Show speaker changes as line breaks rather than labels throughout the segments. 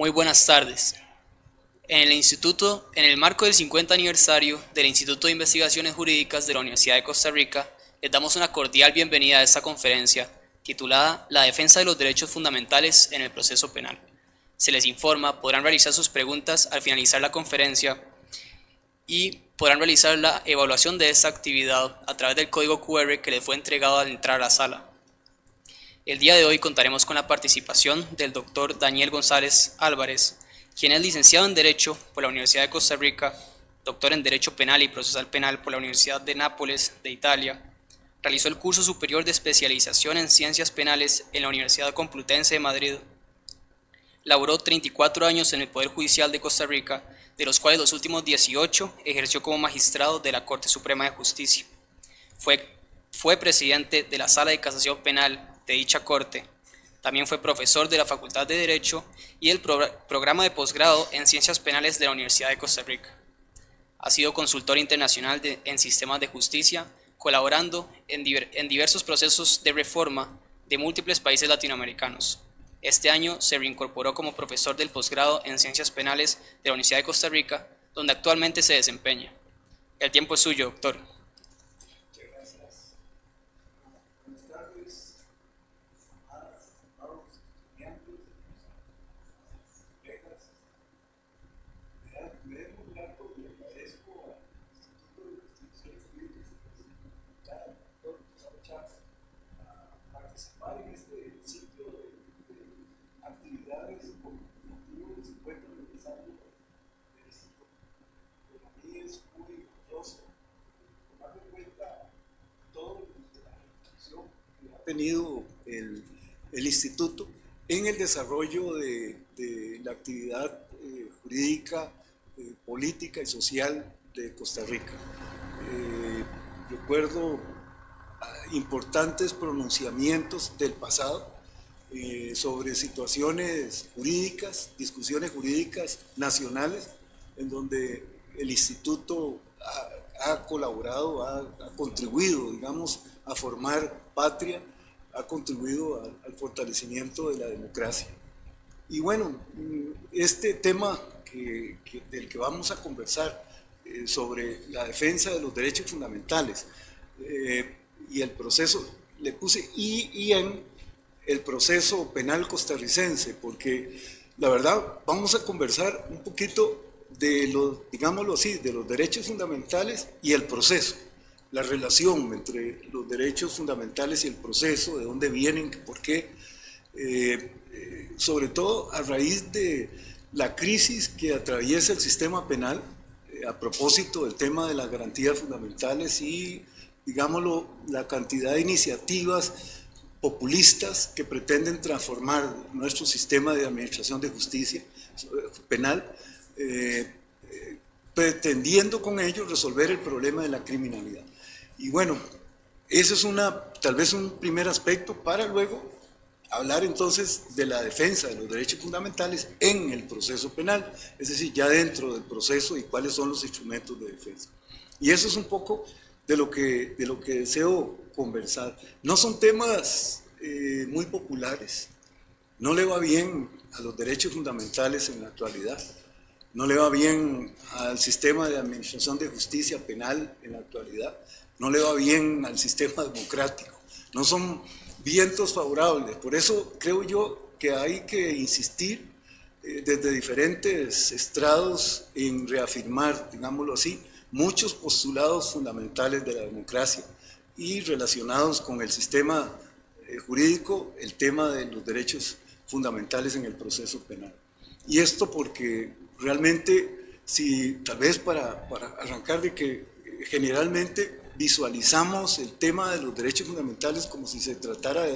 Muy buenas tardes. En el marco del 50 aniversario del Instituto de Investigaciones Jurídicas de la Universidad de Costa Rica, les damos una cordial bienvenida a esta conferencia titulada La defensa de los derechos fundamentales en el proceso penal. Se les informa, podrán realizar sus preguntas al finalizar la conferencia y podrán realizar la evaluación de esta actividad a través del código QR que les fue entregado al entrar a la sala. El día de hoy contaremos con la participación del doctor Daniel González Álvarez, quien es licenciado en Derecho por la Universidad de Costa Rica, doctor en Derecho Penal y Procesal Penal por la Universidad de Nápoles de Italia. Realizó el curso superior de especialización en Ciencias Penales en la Universidad Complutense de Madrid. Laboró 34 años en el Poder Judicial de Costa Rica, de los cuales los últimos 18 ejerció como magistrado de la Corte Suprema de Justicia. Fue presidente de la Sala de Casación Penal de dicha corte. También fue profesor de la Facultad de Derecho y el programa de posgrado en Ciencias Penales de la Universidad de Costa Rica. Ha sido consultor internacional en sistemas de justicia, colaborando en diversos procesos de reforma de múltiples países latinoamericanos. Este año se reincorporó como profesor del posgrado en Ciencias Penales de la Universidad de Costa Rica, donde actualmente se desempeña. El tiempo es suyo, doctor.
Tenido el instituto en el desarrollo de la actividad jurídica, política y social de Costa Rica. Recuerdo importantes pronunciamientos del pasado sobre situaciones jurídicas, discusiones jurídicas nacionales, en donde el instituto ha colaborado, ha contribuido, digamos, a formar patria, ha contribuido al fortalecimiento de la democracia. Y bueno, este tema del que vamos a conversar sobre la defensa de los derechos fundamentales y el proceso, le puse y en el proceso penal costarricense, porque la verdad vamos a conversar un poquito de los, digámoslo así, de los derechos fundamentales y el proceso, la relación entre los derechos fundamentales y el proceso, de dónde vienen, por qué, sobre todo a raíz de la crisis que atraviesa el sistema penal, a propósito del tema de las garantías fundamentales y, digámoslo, la cantidad de iniciativas populistas que pretenden transformar nuestro sistema de administración de justicia penal, pretendiendo con ello resolver el problema de la criminalidad. Y bueno, ese es tal vez un primer aspecto para luego hablar entonces de la defensa de los derechos fundamentales en el proceso penal, es decir, ya dentro del proceso y cuáles son los instrumentos de defensa. Y eso es un poco de lo que deseo conversar. No son temas muy populares, no le va bien a los derechos fundamentales en la actualidad, no le va bien al sistema de administración de justicia penal en la actualidad, no le va bien al sistema democrático, no son vientos favorables. Por eso creo yo que hay que insistir desde diferentes estrados en reafirmar, digámoslo así, muchos postulados fundamentales de la democracia y relacionados con el sistema jurídico, el tema de los derechos fundamentales en el proceso penal. Y esto porque realmente, si tal vez para arrancar de que generalmente visualizamos el tema de los derechos fundamentales como si se tratara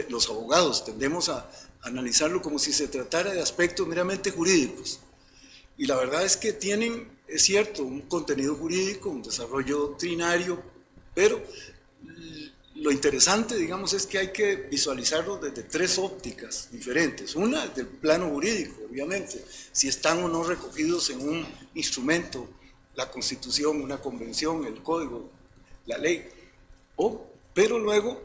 los abogados tendemos a analizarlo como si se tratara de aspectos meramente jurídicos. Y la verdad es que tienen, es cierto, un contenido jurídico, un desarrollo doctrinario, pero lo interesante, digamos, es que hay que visualizarlo desde tres ópticas diferentes. Una, desde el plano jurídico, obviamente, si están o no recogidos en un instrumento, la Constitución, una convención, el Código, la ley, pero luego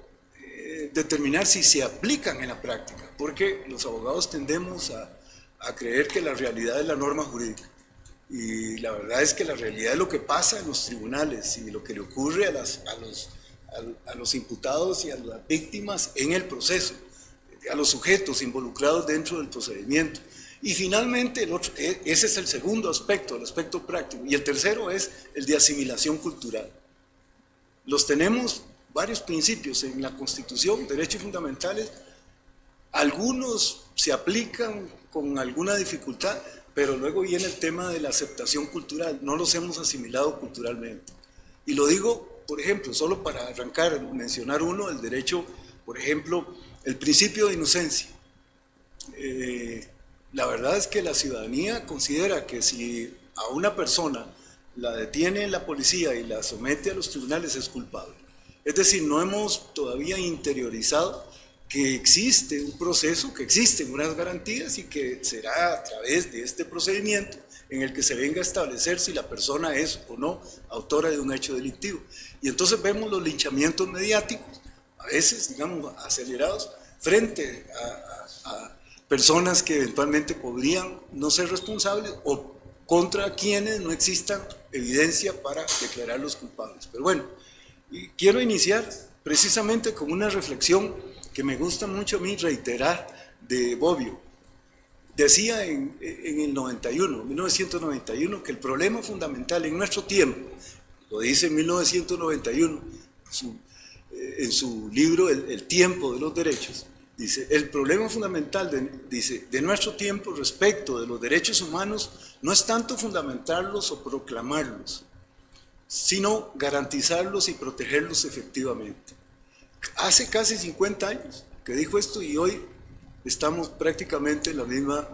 determinar si se aplican en la práctica, porque los abogados tendemos a a creer que la realidad es la norma jurídica. Y la verdad es que la realidad es lo que pasa en los tribunales y lo que le ocurre a los imputados y a las víctimas en el proceso, a los sujetos involucrados dentro del procedimiento. Y finalmente, ese es el segundo aspecto, el aspecto práctico. Y el tercero es el de asimilación cultural. Los tenemos varios principios en la Constitución, derechos fundamentales. Algunos se aplican con alguna dificultad, pero luego viene el tema de la aceptación cultural. No los hemos asimilado culturalmente. Y lo digo, por ejemplo, solo para arrancar, mencionar uno, el derecho, por ejemplo, el principio de inocencia. La verdad es que la ciudadanía considera que si a una persona la detiene la policía y la somete a los tribunales es culpable. Es decir, no hemos todavía interiorizado que existe un proceso, que existen unas garantías y que será a través de este procedimiento en el que se venga a establecer si la persona es o no autora de un hecho delictivo. Y entonces vemos los linchamientos mediáticos, a veces, digamos, acelerados, frente a personas que eventualmente podrían no ser responsables o contra quienes no existan evidencia para declararlos culpables. Pero bueno, quiero iniciar precisamente con una reflexión que me gusta mucho a mí reiterar de Bobbio. Decía en el 1991, que el problema fundamental en nuestro tiempo, lo dice en 1991, en su libro El tiempo de los derechos, dice, el problema fundamental de nuestro tiempo respecto de los derechos humanos no es tanto fundamentarlos o proclamarlos, sino garantizarlos y protegerlos efectivamente. Hace casi 50 años que dijo esto y hoy estamos prácticamente en la misma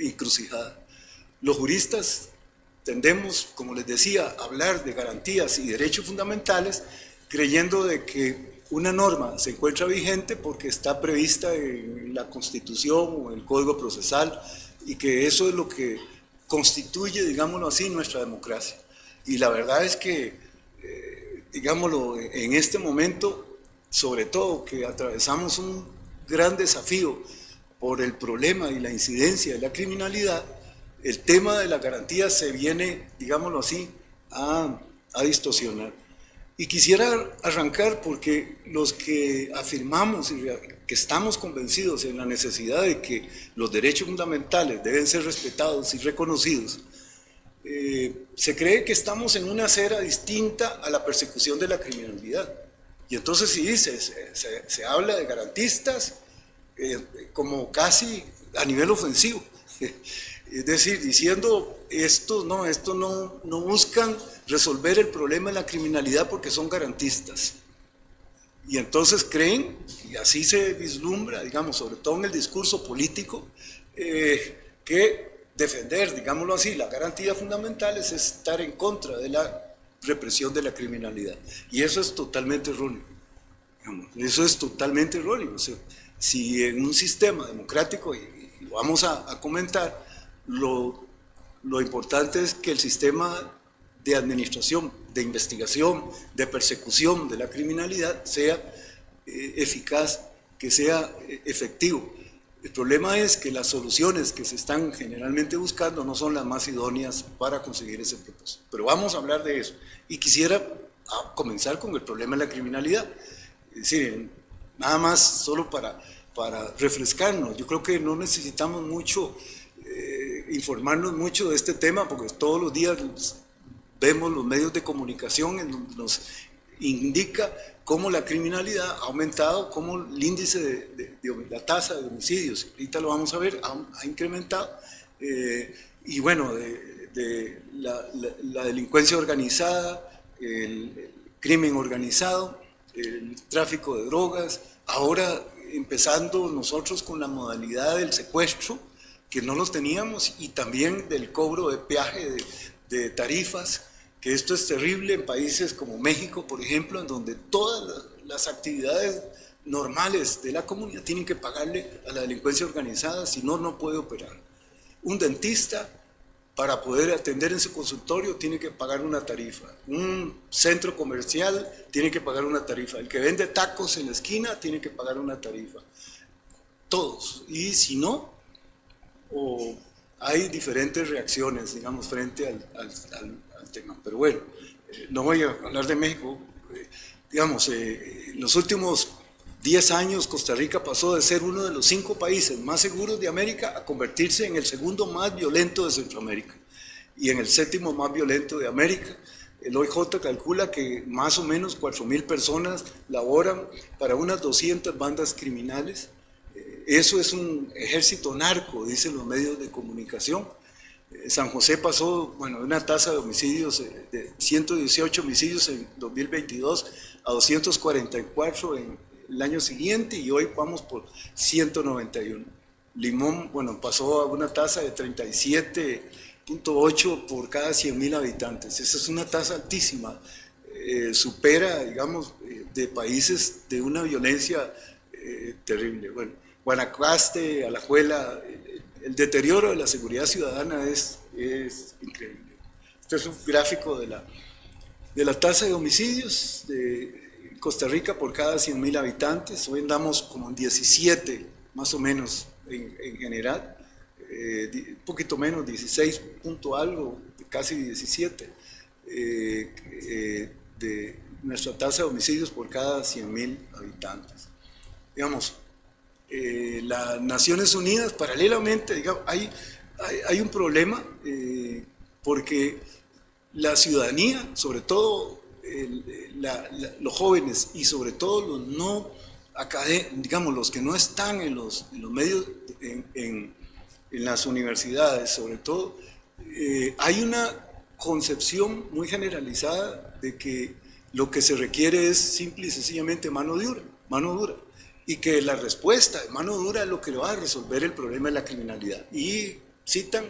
encrucijada. Los juristas tendemos, como les decía, a hablar de garantías y derechos fundamentales creyendo de que una norma se encuentra vigente porque está prevista en la Constitución o en el Código Procesal y que eso es lo que constituye, digámoslo así, nuestra democracia. Y la verdad es que, digámoslo, en este momento, sobre todo que atravesamos un gran desafío por el problema y la incidencia de la criminalidad, el tema de la garantía se viene, digámoslo así, a distorsionar. Y quisiera arrancar porque los que afirmamos y que estamos convencidos en la necesidad de que los derechos fundamentales deben ser respetados y reconocidos, se cree que estamos en una acera distinta a la persecución de la criminalidad. Y entonces se habla de garantistas como casi a nivel ofensivo. Es decir, diciendo estos no buscan resolver el problema de la criminalidad porque son garantistas. Y entonces creen, y así se vislumbra, digamos, sobre todo en el discurso político, que defender, digámoslo así, las garantías fundamentales es estar en contra de la represión de la criminalidad. Y eso es totalmente erróneo. Eso es totalmente erróneo. O sea, si en un sistema democrático, y lo vamos a comentar, lo importante es que el sistema de administración, de investigación, de persecución de la criminalidad sea eficaz, que sea efectivo. El problema es que las soluciones que se están generalmente buscando no son las más idóneas para conseguir ese propósito. Pero vamos a hablar de eso. Y quisiera comenzar con el problema de la criminalidad. Es decir, nada más solo para refrescarnos. Yo creo que no necesitamos mucho informarnos mucho de este tema porque todos los días vemos los medios de comunicación en donde nos indica cómo la criminalidad ha aumentado, cómo el índice de la tasa de homicidios, ahorita lo vamos a ver, ha incrementado, y bueno, de la delincuencia organizada, el crimen organizado, el tráfico de drogas, ahora empezando nosotros con la modalidad del secuestro, que no lo teníamos, y también del cobro de peaje de tarifas, que esto es terrible en países como México, por ejemplo, en donde todas las actividades normales de la comunidad tienen que pagarle a la delincuencia organizada, si no, no puede operar. Un dentista, para poder atender en su consultorio, tiene que pagar una tarifa. Un centro comercial tiene que pagar una tarifa. El que vende tacos en la esquina tiene que pagar una tarifa. Todos. Y si no, o hay diferentes reacciones, digamos, frente al tema. Pero bueno, no voy a hablar de México. Digamos, en los últimos 10 años Costa Rica pasó de ser uno de los 5 países más seguros de América a convertirse en el segundo más violento de Centroamérica y en el 7º más violento de América. El OIJ calcula que más o menos 4.000 personas laboran para unas 200 bandas criminales. Eso es un ejército narco, dicen los medios de comunicación. San José pasó, bueno, de una tasa de homicidios de 118 homicidios en 2022 a 244 en el año siguiente, y hoy vamos por 191. Limón, bueno, pasó a una tasa de 37.8 por cada 100.000 habitantes. Esa es una tasa altísima, supera, digamos, de países de una violencia terrible. Bueno, Guanacaste, Alajuela, el deterioro de la seguridad ciudadana es increíble. Este es un gráfico de la tasa de homicidios de Costa Rica por cada 100.000 habitantes. Hoy andamos como en 17, más o menos, en general. Un poquito menos, 16 punto algo, casi 17, de nuestra tasa de homicidios por cada 100.000 habitantes. Digamos, las Naciones Unidas, paralelamente, digamos, hay un problema porque la ciudadanía, sobre todo los jóvenes y sobre todo los no académicos, digamos, los que no están en los medios, en las universidades, sobre todo, hay una concepción muy generalizada de que lo que se requiere es simple y sencillamente mano dura, y que la respuesta de mano dura es lo que le va a resolver el problema de la criminalidad. Y citan,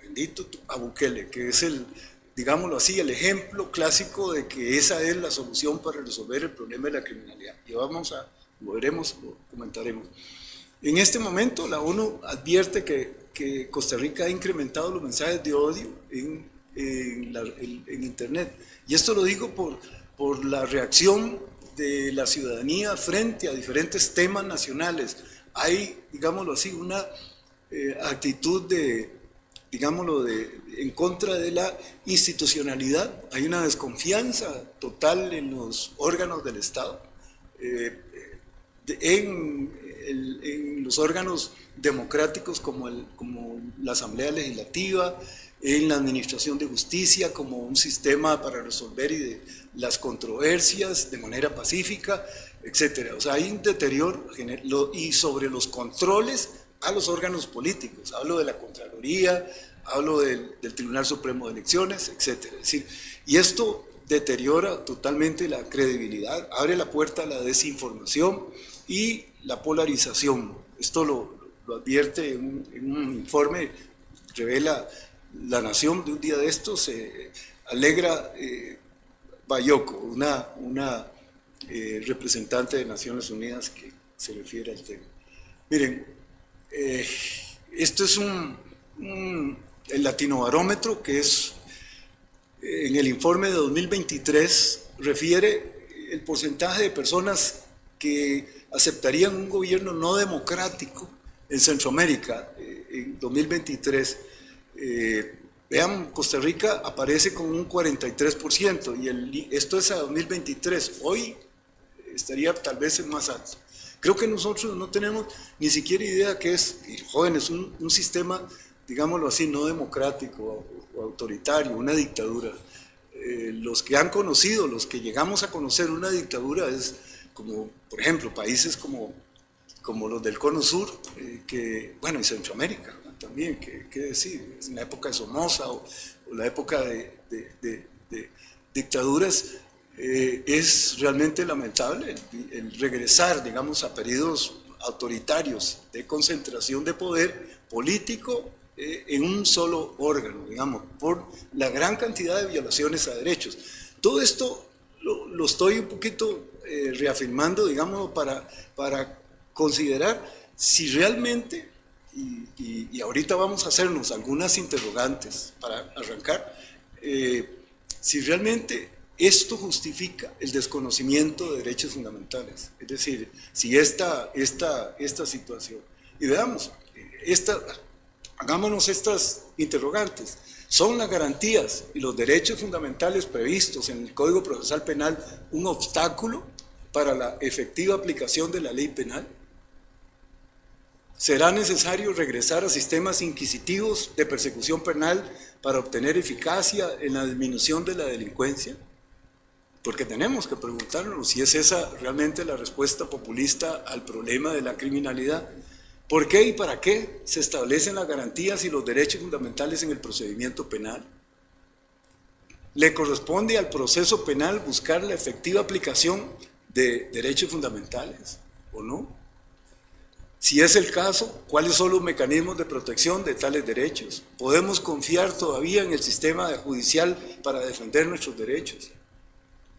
bendito, a Bukele, que es digámoslo así, el ejemplo clásico de que esa es la solución para resolver el problema de la criminalidad. Y lo veremos, lo comentaremos. En este momento la ONU advierte que Costa Rica ha incrementado los mensajes de odio en Internet. Y esto lo digo por la reacción de la ciudadanía frente a diferentes temas nacionales. Hay, digámoslo así, una actitud en contra de la institucionalidad. Hay una desconfianza total en los órganos del Estado, en los órganos democráticos como la Asamblea Legislativa, en la Administración de Justicia como un sistema para resolver las controversias de manera pacífica, etc. O sea, hay un deterioro y sobre los controles a los órganos políticos. Hablo de la Contraloría, hablo del Tribunal Supremo de Elecciones, etc. Es decir, y esto deteriora totalmente la credibilidad, abre la puerta a la desinformación y la polarización. Esto lo advierte en un informe, revela La Nación de un día de estos. Alegra Bayoko, una representante de Naciones Unidas que se refiere al tema. Miren, esto es el Latinobarómetro, que es en el informe de 2023, refiere el porcentaje de personas que aceptarían un gobierno no democrático en Centroamérica en 2023. Vean, Costa Rica aparece con un 43%, y esto es a 2023. Hoy estaría tal vez en más alto. Creo que nosotros no tenemos ni siquiera idea qué es, jóvenes, un sistema, digámoslo así, no democrático o autoritario, una dictadura. Los que han conocido, los que llegamos a conocer una dictadura, es como, por ejemplo, países como los del Cono Sur, bueno, y Centroamérica también, qué decir, en la época de Somoza o la época de dictaduras. Es realmente lamentable el regresar, digamos, a periodos autoritarios de concentración de poder político en un solo órgano, digamos, por la gran cantidad de violaciones a derechos. Todo esto lo estoy un poquito reafirmando, digamos, para considerar si realmente, y ahorita vamos a hacernos algunas interrogantes para arrancar, si realmente esto justifica el desconocimiento de derechos fundamentales. Es decir, si esta situación, y veamos, hagámonos estas interrogantes. ¿Son las garantías y los derechos fundamentales previstos en el Código Procesal Penal un obstáculo para la efectiva aplicación de la ley penal? ¿Será necesario regresar a sistemas inquisitivos de persecución penal para obtener eficacia en la disminución de la delincuencia? Porque tenemos que preguntarnos si es esa realmente la respuesta populista al problema de la criminalidad. ¿Por qué y para qué se establecen las garantías y los derechos fundamentales en el procedimiento penal? ¿Le corresponde al proceso penal buscar la efectiva aplicación de derechos fundamentales o no? Si es el caso, ¿cuáles son los mecanismos de protección de tales derechos? ¿Podemos confiar todavía en el sistema judicial para defender nuestros derechos?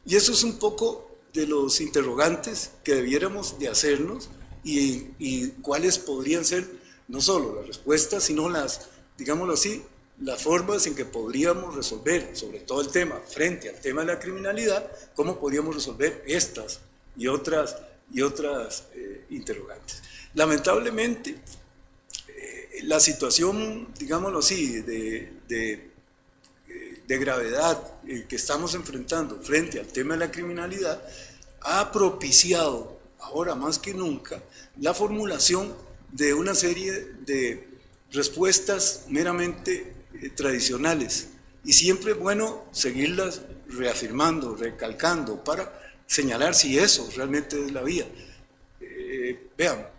Y eso es un poco de los interrogantes que debiéramos de hacernos y cuáles podrían ser no solo las respuestas, sino las, digámoslo así, las formas en que podríamos resolver, sobre todo el tema, frente al tema de la criminalidad, cómo podríamos resolver estas y otras interrogantes. Lamentablemente, la situación, digámoslo así, de gravedad que estamos enfrentando frente al tema de la criminalidad ha propiciado, ahora más que nunca, la formulación de una serie de respuestas meramente tradicionales. Y siempre es bueno seguirlas reafirmando, recalcando, para señalar si eso realmente es la vía. Vean,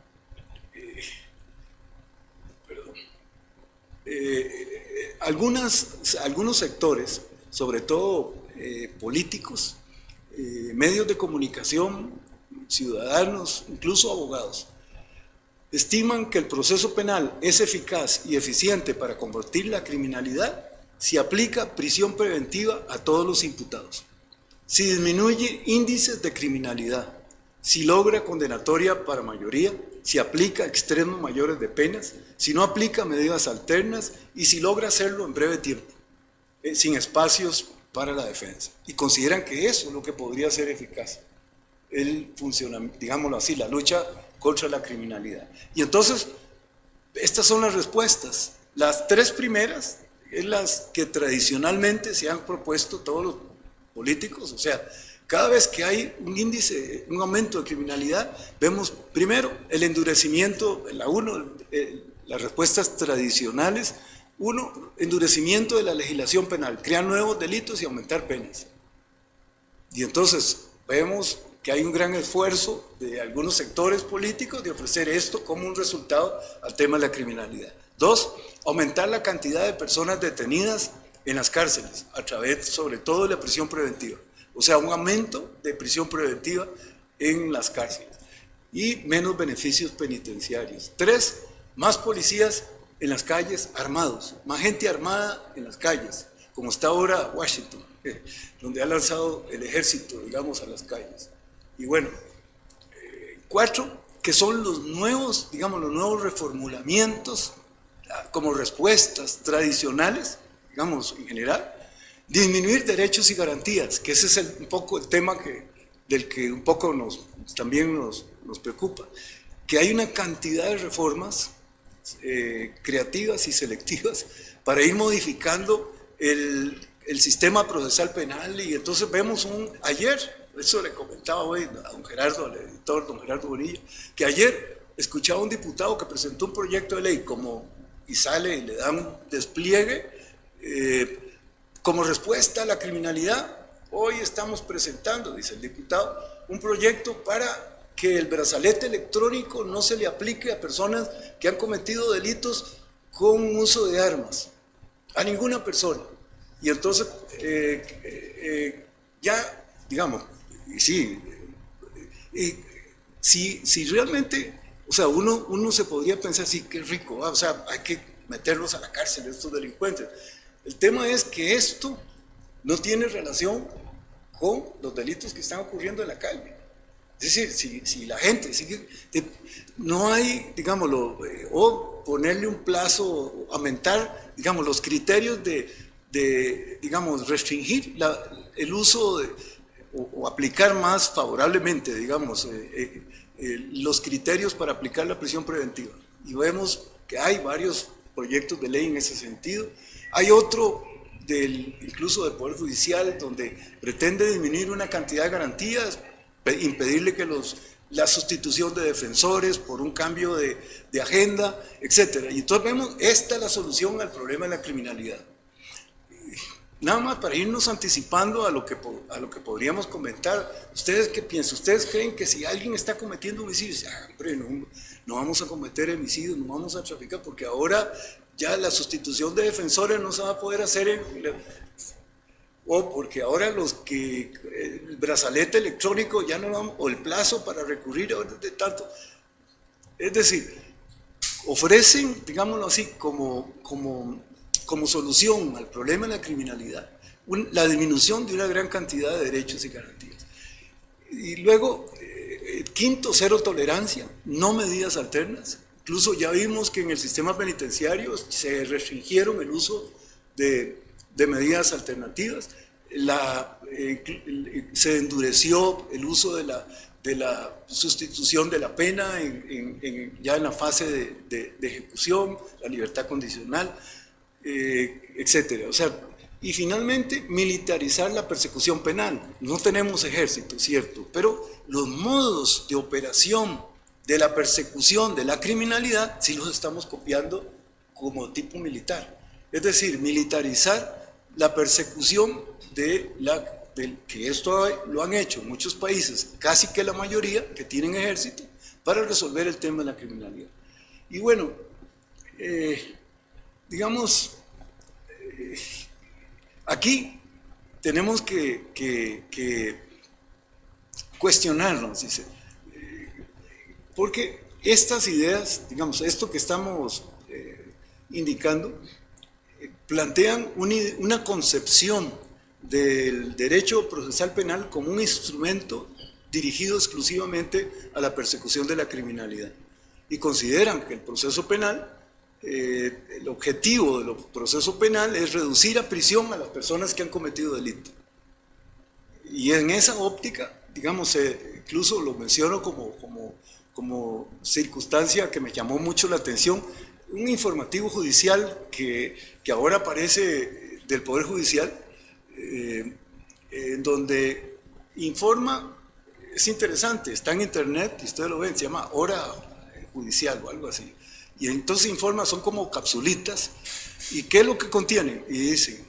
algunos sectores, sobre todo políticos, medios de comunicación, ciudadanos, incluso abogados, estiman que el proceso penal es eficaz y eficiente para combatir la criminalidad si aplica prisión preventiva a todos los imputados, si disminuye índices de criminalidad, si logra condenatoria para mayoría, si aplica extremos mayores de penas, si no aplica medidas alternas y si logra hacerlo en breve tiempo, sin espacios para la defensa. Y consideran que eso es lo que podría ser eficaz, el funcionamiento, digámoslo así, la lucha contra la criminalidad. Y entonces, estas son las respuestas. Las tres primeras es las que tradicionalmente se han propuesto todos los políticos, o sea, cada vez que hay un índice, un aumento de criminalidad, vemos primero el endurecimiento, las respuestas tradicionales, endurecimiento de la legislación penal, crear nuevos delitos y aumentar penas. Y entonces vemos que hay un gran esfuerzo de algunos sectores políticos de ofrecer esto como un resultado al tema de la criminalidad. 2, aumentar la cantidad de personas detenidas en las cárceles, a través sobre todo de la prisión preventiva. O sea, un aumento de prisión preventiva en las cárceles y menos beneficios penitenciarios. 3, más policías en las calles armados, más gente armada en las calles, como está ahora Washington, donde ha lanzado el ejército, digamos, a las calles. Y bueno, 4, que son los nuevos, digamos, los nuevos reformulamientos como respuestas tradicionales, digamos, en general. Disminuir derechos y garantías, que ese es un poco el tema del que un poco también nos preocupa, que hay una cantidad de reformas creativas y selectivas para ir modificando el sistema procesal penal. Y entonces vemos ayer, eso le comentaba hoy a don Gerardo, al editor don Gerardo Bonilla, que ayer escuchaba a un diputado que presentó un proyecto de ley y sale y le dan un despliegue como respuesta a la criminalidad. Hoy estamos presentando, dice el diputado, un proyecto para que el brazalete electrónico no se le aplique a personas que han cometido delitos con uso de armas, a ninguna persona. Y entonces, ya, digamos, si realmente, o sea, uno se podría pensar, sí, qué rico, o sea, hay que meterlos a la cárcel estos delincuentes. El tema es que esto no tiene relación con los delitos que están ocurriendo en la calle. Es decir, si la gente sigue, no hay, digámoslo, o ponerle un plazo, aumentar, digamos, los criterios digamos, restringir el uso o aplicar más favorablemente, digamos, los criterios para aplicar la prisión preventiva. Y vemos que hay varios proyectos de ley en ese sentido. Hay otro incluso del Poder Judicial, donde pretende disminuir una cantidad de garantías, impedirle que la sustitución de defensores por un cambio de agenda, etc. Y entonces vemos, esta es la solución al problema de la criminalidad. Nada más para irnos anticipando a lo que podríamos comentar. ¿Ustedes qué piensan? ¿Ustedes creen que si alguien está cometiendo homicidios, hombre, no vamos a cometer homicidios, no vamos a traficar, porque ahora ya la sustitución de defensores no se va a poder hacer o porque ahora el brazalete electrónico ya no vamos, o el plazo para recurrir de tanto? Es decir, ofrecen, digámoslo así, como solución al problema de la criminalidad, la disminución de una gran cantidad de derechos y garantías. Y luego, quinto, cero tolerancia, no medidas alternas. Incluso ya vimos que en el sistema penitenciario se restringieron el uso de medidas alternativas, se endureció el uso de la sustitución de la pena ya en la fase de ejecución, la libertad condicional, etcétera. O sea, y finalmente militarizar la persecución penal. No tenemos ejército, cierto, pero los modos de operación de la persecución de la criminalidad sí los estamos copiando como tipo militar. Es decir, militarizar la persecución que esto lo han hecho muchos países, casi que la mayoría que tienen ejército, para resolver el tema de la criminalidad. Y bueno, digamos, aquí tenemos que cuestionarnos, dice, porque estas ideas, digamos, esto que estamos indicando, plantean una concepción del derecho procesal penal como un instrumento dirigido exclusivamente a la persecución de la criminalidad, y consideran que el proceso penal, el objetivo del proceso penal es reducir a prisión a las personas que han cometido delito. Y en esa óptica, digamos, incluso lo menciono como circunstancia que me llamó mucho la atención, un informativo judicial que ahora aparece del Poder Judicial, en donde informa, es interesante, está en internet y ustedes lo ven, se llama Hora Judicial o algo así. Y entonces informa, son como capsulitas. ¿Y qué es lo que contienen? Y dicen,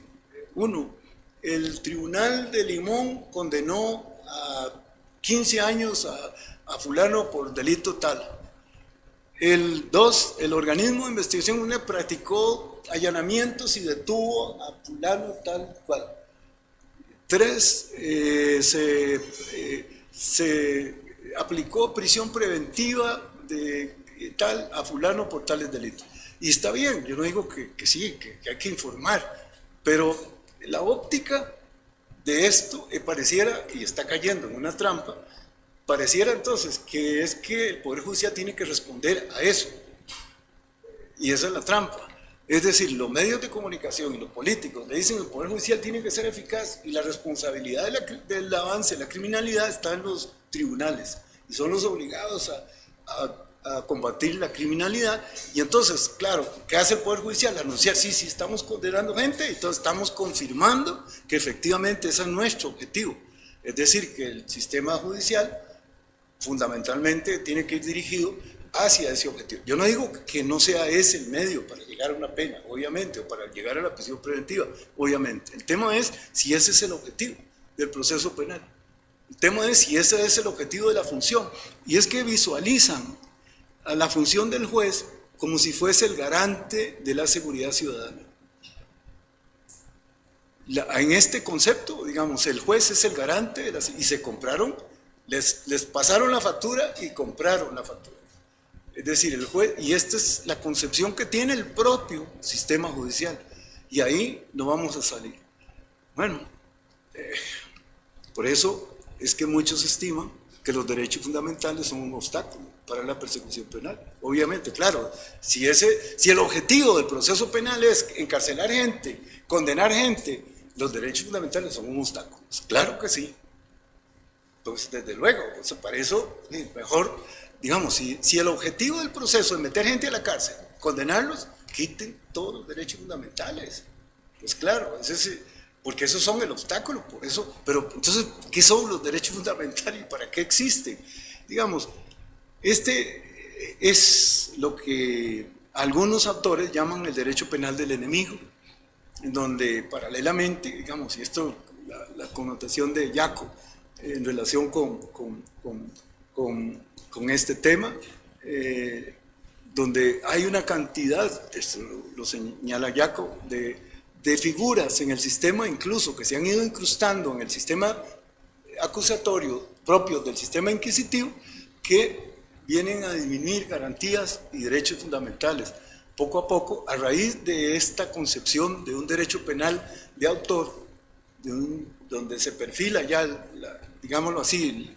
1, el Tribunal de Limón condenó a 15 años a fulano por delito tal. 2, el organismo de investigación practicó allanamientos y detuvo a fulano tal cual. 3, se aplicó prisión preventiva de tal a fulano por tales delitos. Y está bien, yo no digo que sí, que hay que informar, pero la óptica de esto pareciera, y está cayendo en una trampa, pareciera entonces que es que el Poder Judicial tiene que responder a eso. Y esa es la trampa. Es decir, los medios de comunicación y los políticos le dicen que el Poder Judicial tiene que ser eficaz y la responsabilidad del avance de la criminalidad está en los tribunales y son los obligados a combatir la criminalidad. Y entonces, claro, ¿qué hace el Poder Judicial? Anunciar, sí, estamos condenando gente, entonces estamos confirmando que efectivamente ese es nuestro objetivo. Es decir, que el sistema judicial fundamentalmente tiene que ir dirigido hacia ese objetivo. Yo no digo que no sea ese el medio para llegar a una pena, obviamente, o para llegar a la prisión preventiva, obviamente. El tema es si ese es el objetivo del proceso penal. El tema es si ese es el objetivo de la función. Y es que visualizan a la función del juez como si fuese el garante de la seguridad ciudadana. En este concepto, digamos, el juez es el garante y se compraron, les pasaron la factura y compraron la factura. Es decir, el juez, y esta es la concepción que tiene el propio sistema judicial, y ahí no vamos a salir. Bueno, por eso es que muchos estiman que los derechos fundamentales son un obstáculo para la persecución penal. Obviamente, claro, si el objetivo del proceso penal es encarcelar gente, condenar gente, los derechos fundamentales son un obstáculo. Claro que sí. Entonces, desde luego, pues, para eso, mejor, digamos, si el objetivo del proceso es meter gente a la cárcel, condenarlos, quiten todos los derechos fundamentales. Pues claro, porque esos son el obstáculo, por eso. Pero entonces, ¿qué son los derechos fundamentales y para qué existen? Digamos, este es lo que algunos autores llaman el derecho penal del enemigo, en donde paralelamente, digamos, y esto, la connotación de Jaco en relación con este tema, donde hay una cantidad, esto lo señala Jaco, de figuras en el sistema incluso que se han ido incrustando en el sistema acusatorio propio del sistema inquisitivo, que vienen a disminuir garantías y derechos fundamentales poco a poco a raíz de esta concepción de un derecho penal de autor, donde se perfila ya, digámoslo así,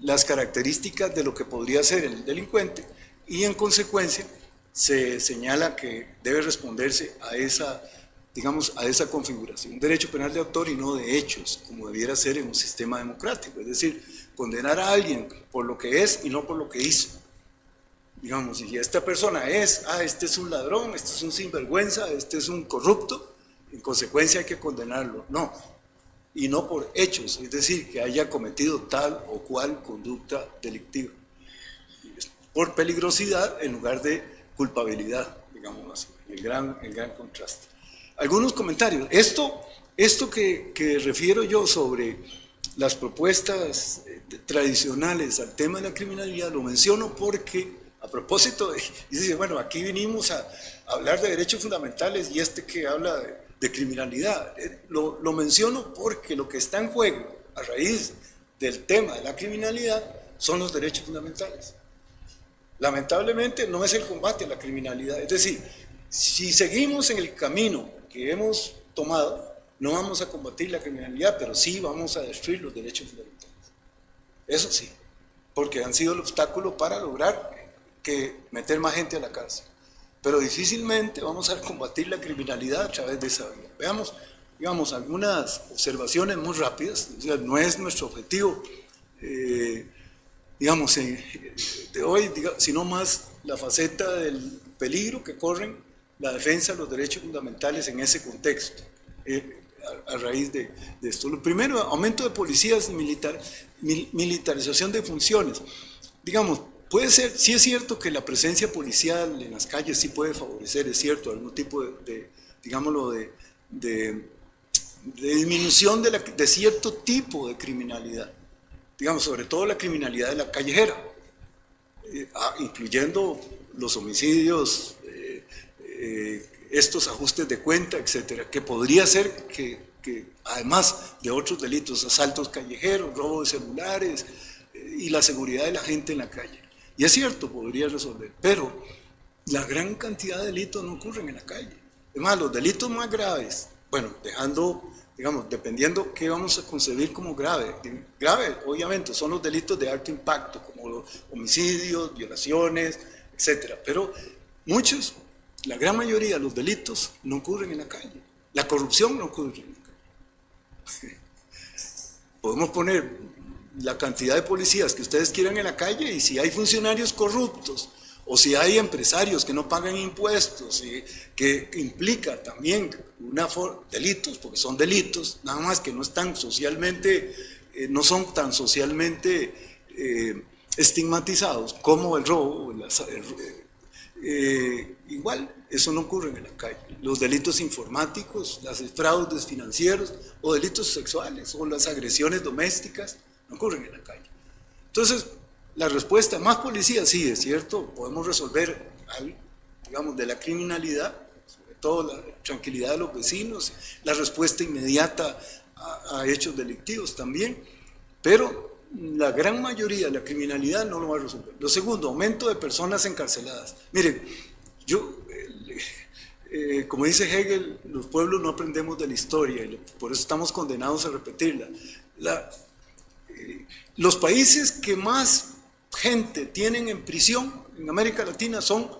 las características de lo que podría ser el delincuente, y en consecuencia se señala que debe responderse a esa, digamos, a esa configuración, un derecho penal de autor y no de hechos, como debiera ser en un sistema democrático, es decir, condenar a alguien por lo que es y no por lo que hizo. Digamos, si esta persona este es un ladrón, este es un sinvergüenza, este es un corrupto, en consecuencia hay que condenarlo. No, y no por hechos, es decir, que haya cometido tal o cual conducta delictiva. Por peligrosidad en lugar de culpabilidad, digamos así, el gran contraste. Algunos comentarios. Esto que refiero yo sobre las propuestas tradicionales al tema de la criminalidad, lo menciono porque, a propósito dice, bueno, aquí vinimos a hablar de derechos fundamentales y que habla de criminalidad. Lo menciono porque lo que está en juego a raíz del tema de la criminalidad son los derechos fundamentales. Lamentablemente no es el combate a la criminalidad, es decir, si seguimos en el camino que hemos tomado, no vamos a combatir la criminalidad, pero sí vamos a destruir los derechos fundamentales. Eso sí, porque han sido el obstáculo para lograr meter más gente a la cárcel. Pero difícilmente vamos a combatir la criminalidad a través de esa vía. Veamos, digamos, algunas observaciones muy rápidas. O sea, no es nuestro objetivo, digamos, de hoy, sino más la faceta del peligro que corren la defensa de los derechos fundamentales en ese contexto, a raíz de esto. Lo primero, aumento de policías y militarización de funciones. Digamos, puede ser, sí es cierto que la presencia policial en las calles sí puede favorecer, es cierto, algún tipo digámoslo, de disminución de cierto tipo de criminalidad, digamos, sobre todo la criminalidad de la callejera, incluyendo los homicidios, estos ajustes de cuenta, etcétera, que podría ser que además de otros delitos, asaltos callejeros, robo de celulares y la seguridad de la gente en la calle. Y es cierto, podría resolver, pero la gran cantidad de delitos no ocurren en la calle. Es más, los delitos más graves, bueno, digamos, dependiendo qué vamos a concebir como grave. Grave, obviamente, son los delitos de alto impacto, como los homicidios, violaciones, etcétera. Pero muchos, la gran mayoría de los delitos no ocurren en la calle. La corrupción no ocurre en la calle. Podemos poner la cantidad de policías que ustedes quieran en la calle, y si hay funcionarios corruptos o si hay empresarios que no pagan impuestos, que implica también delitos, porque son delitos, nada más que no están socialmente, no son tan socialmente estigmatizados como el robo, igual eso no ocurre en la calle. Los delitos informáticos, los fraudes financieros o delitos sexuales o las agresiones domésticas no ocurren en la calle. Entonces, la respuesta, más policía, sí, es cierto, podemos resolver algo, digamos, de la criminalidad, sobre todo la tranquilidad de los vecinos, la respuesta inmediata a hechos delictivos también, pero la gran mayoría de la criminalidad no lo va a resolver. Lo segundo, aumento de personas encarceladas. Miren, como dice Hegel, los pueblos no aprendemos de la historia, y por eso estamos condenados a repetirla. Los países que más gente tienen en prisión en América Latina son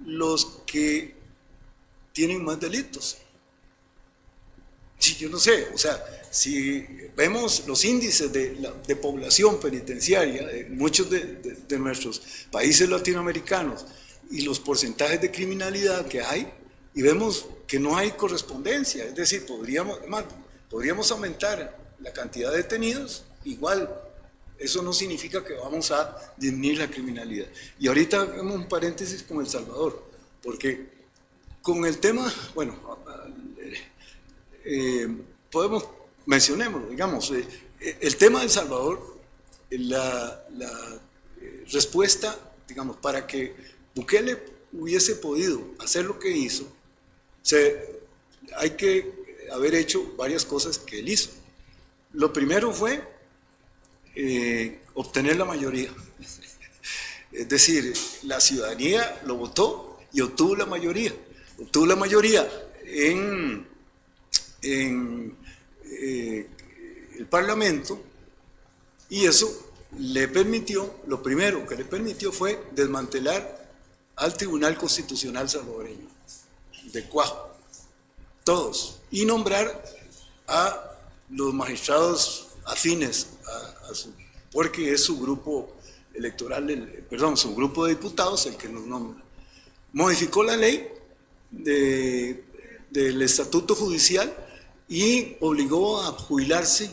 los que tienen más delitos. Sí, yo no sé, o sea, si vemos los índices de población penitenciaria de muchos de nuestros países latinoamericanos y los porcentajes de criminalidad que hay, y vemos que no hay correspondencia. Es decir, podríamos aumentar la cantidad de detenidos, igual eso no significa que vamos a disminuir la criminalidad. Y ahorita hagamos un paréntesis con El Salvador, porque con el tema, bueno, mencionémoslo, digamos, el tema de El Salvador, la respuesta, digamos, para que Bukele hubiese podido hacer lo que hizo, hay que haber hecho varias cosas que él hizo. Lo primero fue obtener la mayoría. Es decir, la ciudadanía lo votó y obtuvo la mayoría. Obtuvo la mayoría en el Parlamento, y eso le permitió, lo primero que le permitió fue desmantelar al Tribunal Constitucional salvadoreño, de cuajo, todos, y nombrar a los magistrados afines a su, porque es su grupo electoral, su grupo de diputados el que nos nombra. Modificó la ley del estatuto judicial y obligó a jubilarse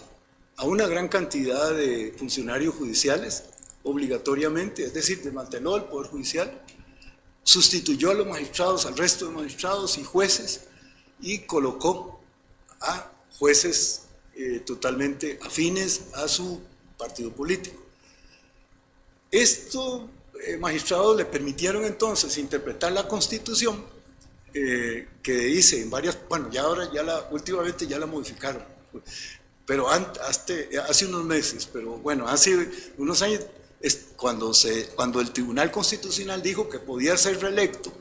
a una gran cantidad de funcionarios judiciales obligatoriamente, es decir, desmanteló el Poder Judicial, sustituyó a los magistrados, al resto de magistrados y jueces, y colocó a jueces totalmente afines a su partido político. Estos magistrados le permitieron entonces interpretar la Constitución, que dice en varias, bueno, ya ahora últimamente ya la modificaron, pero hace unos meses, pero bueno, hace unos años, cuando el Tribunal Constitucional dijo que podía ser reelecto,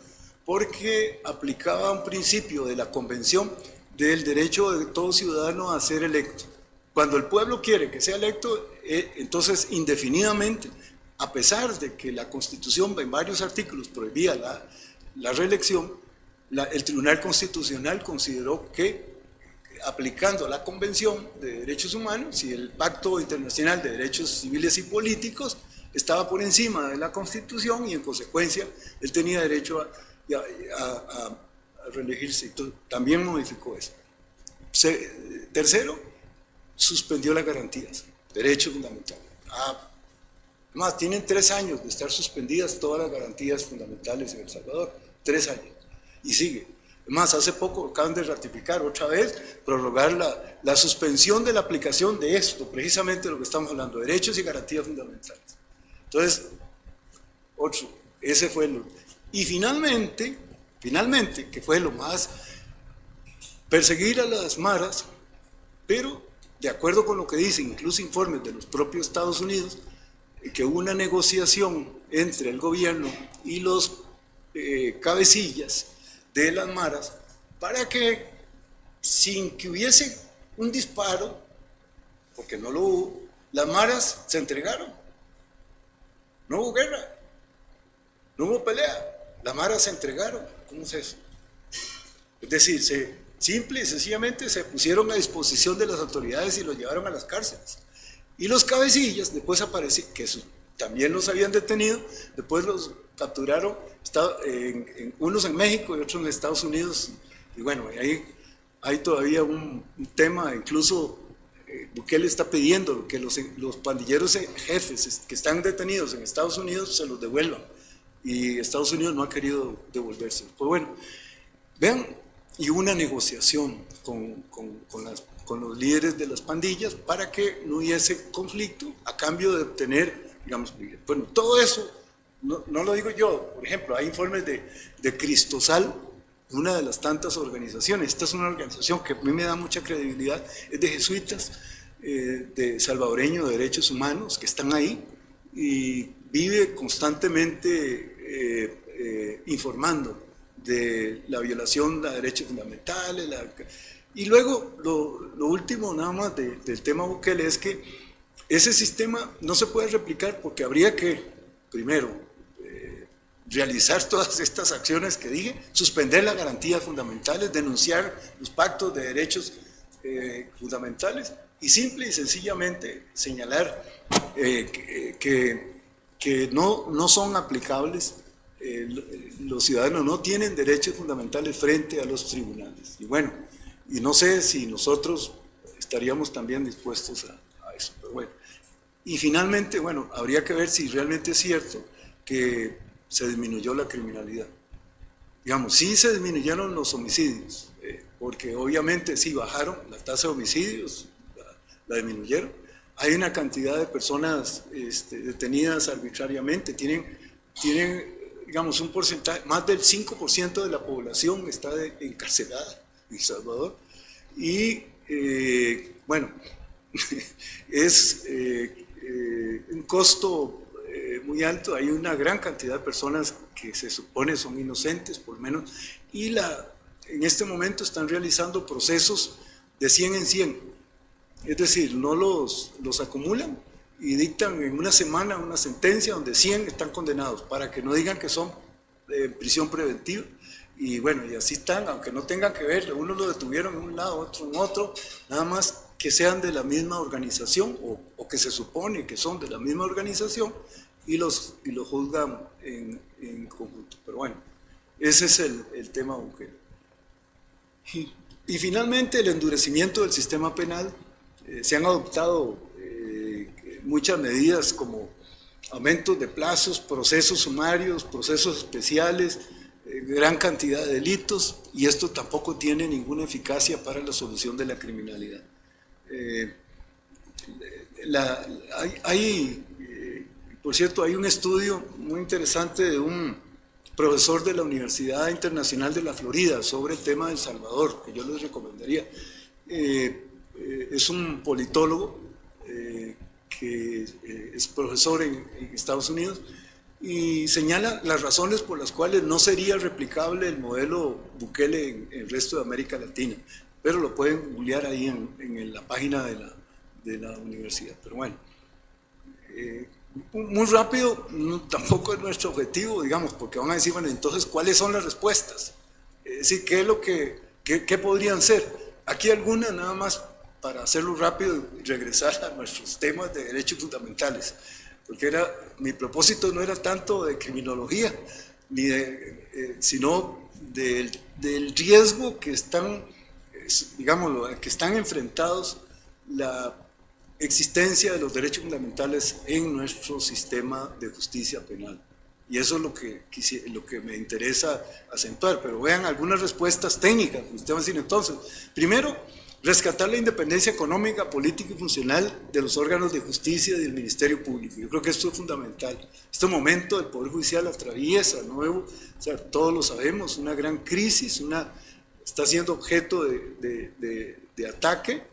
porque aplicaba un principio de la Convención del derecho de todo ciudadano a ser electo. Cuando el pueblo quiere que sea electo, entonces indefinidamente, a pesar de que la Constitución en varios artículos prohibía la reelección, el Tribunal Constitucional consideró que, aplicando la Convención de Derechos Humanos y el Pacto Internacional de Derechos Civiles y Políticos, estaba por encima de la Constitución y en consecuencia él tenía derecho a reelegirse. Entonces, también modificó eso. Tercero, suspendió las garantías, derechos fundamentales. Además, tienen 3 años de estar suspendidas todas las garantías fundamentales en El Salvador, 3 años, y sigue. Además, hace poco acaban de ratificar otra vez, prorrogar la suspensión de la aplicación de esto, precisamente de lo que estamos hablando, derechos y garantías fundamentales. Entonces, ese fue el... Y finalmente, que fue lo más, perseguir a las maras, pero de acuerdo con lo que dicen incluso informes de los propios Estados Unidos, que hubo una negociación entre el gobierno y los cabecillas de las maras para que, sin que hubiese un disparo, porque no lo hubo, las maras se entregaron. No hubo guerra, no hubo pelea, las maras se entregaron. ¿Cómo es eso? Es decir, simple y sencillamente se pusieron a disposición de las autoridades y los llevaron a las cárceles. Y los cabecillas, después aparece que también los habían detenido, después los capturaron, unos en México y otros en Estados Unidos. Y bueno, ahí hay todavía un tema, incluso Bukele está pidiendo que los pandilleros jefes que están detenidos en Estados Unidos se los devuelvan. Y Estados Unidos no ha querido devolverse. Pues bueno, vean, y una negociación con los líderes de las pandillas para que no hubiese conflicto a cambio de obtener, digamos, bueno, todo eso, no lo digo yo. Por ejemplo, hay informes de Cristosal, una de las tantas organizaciones. Esta es una organización que a mí me da mucha credibilidad, es de jesuitas, de salvadoreños de derechos humanos que están ahí y vive constantemente informando de la violación de derechos fundamentales. Y luego, lo último nada más del tema Bukele es que ese sistema no se puede replicar porque habría que, primero, realizar todas estas acciones que dije, suspender las garantías fundamentales, denunciar los pactos de derechos fundamentales y simple y sencillamente señalar que no son aplicables los ciudadanos no tienen derechos fundamentales frente a los tribunales. Y bueno, y no sé si nosotros estaríamos también dispuestos a eso, pero bueno. Y finalmente, bueno, habría que ver si realmente es cierto que se disminuyó la criminalidad. Digamos, sí se disminuyeron los homicidios, porque obviamente sí bajaron la tasa de homicidios, la disminuyeron. Hay una cantidad de personas detenidas arbitrariamente, tienen, digamos, un porcentaje, más del 5% de la población está encarcelada en El Salvador. Y, bueno, es un costo muy alto. Hay una gran cantidad de personas que se supone son inocentes, por lo menos, y en este momento están realizando procesos de 100 en 100. Es decir, no los acumulan y dictan en una semana una sentencia donde 100 están condenados, para que no digan que son en prisión preventiva. Y bueno, y así están, aunque no tengan que ver, uno lo detuvieron en un lado, otro en otro, nada más que sean de la misma organización o que se supone que son de la misma organización y los juzgan en conjunto. Pero bueno, ese es el tema Bukele. Y finalmente el endurecimiento del sistema penal. Se han adoptado muchas medidas como aumentos de plazos, procesos sumarios, procesos especiales, gran cantidad de delitos, y esto tampoco tiene ninguna eficacia para la solución de la criminalidad. Por cierto, hay un estudio muy interesante de un profesor de la Universidad Internacional de la Florida sobre el tema de El Salvador, que yo les recomendaría. Es un politólogo que es profesor en Estados Unidos y señala las razones por las cuales no sería replicable el modelo Bukele en el resto de América Latina, pero lo pueden googlear ahí en la página de la universidad. Pero bueno, muy rápido, tampoco es nuestro objetivo, digamos, porque van a decir, bueno, entonces, ¿cuáles son las respuestas? Es decir, ¿qué podrían ser? Aquí algunas nada más para hacerlo rápido y regresar a nuestros temas de derechos fundamentales, porque mi propósito no era tanto de criminología, sino del riesgo que están, digámoslo, que están enfrentados la existencia de los derechos fundamentales en nuestro sistema de justicia penal. Y eso es lo que me interesa acentuar, pero vean algunas respuestas técnicas que usted va a decir entonces. Primero, rescatar la independencia económica, política y funcional de los órganos de justicia y del Ministerio Público. Yo creo que esto es fundamental. En este momento el Poder Judicial atraviesa nuevo, o sea, todos lo sabemos, una gran crisis, está siendo objeto de ataque.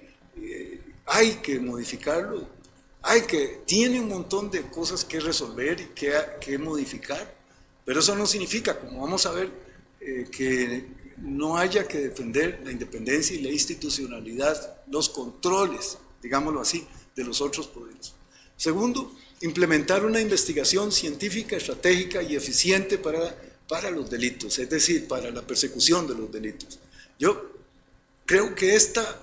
Hay que modificarlo, tiene un montón de cosas que resolver y que modificar, pero eso no significa, como vamos a ver, que no haya que defender la independencia y la institucionalidad, los controles, digámoslo así, de los otros poderes. Segundo, implementar una investigación científica, estratégica y eficiente para los delitos, es decir, para la persecución de los delitos. Yo creo que esta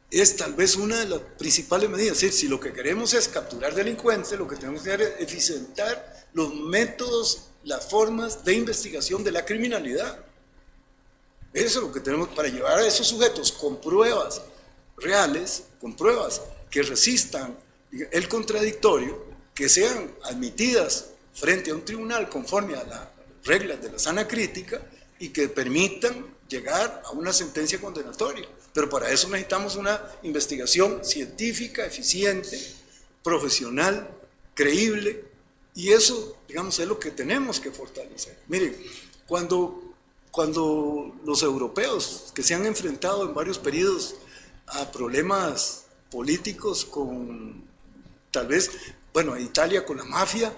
es tal vez una de las principales medidas. Es decir, si lo que queremos es capturar delincuentes, lo que tenemos que hacer es eficientar los métodos, las formas de investigación de la criminalidad. Eso es lo que tenemos para llevar a esos sujetos con pruebas reales, con pruebas que resistan el contradictorio, que sean admitidas frente a un tribunal conforme a las reglas de la sana crítica y que permitan llegar a una sentencia condenatoria. Pero para eso necesitamos una investigación científica, eficiente, profesional, creíble, y eso, digamos, es lo que tenemos que fortalecer. Miren, cuando los europeos, que se han enfrentado en varios periodos a problemas políticos tal vez, bueno, Italia con la mafia,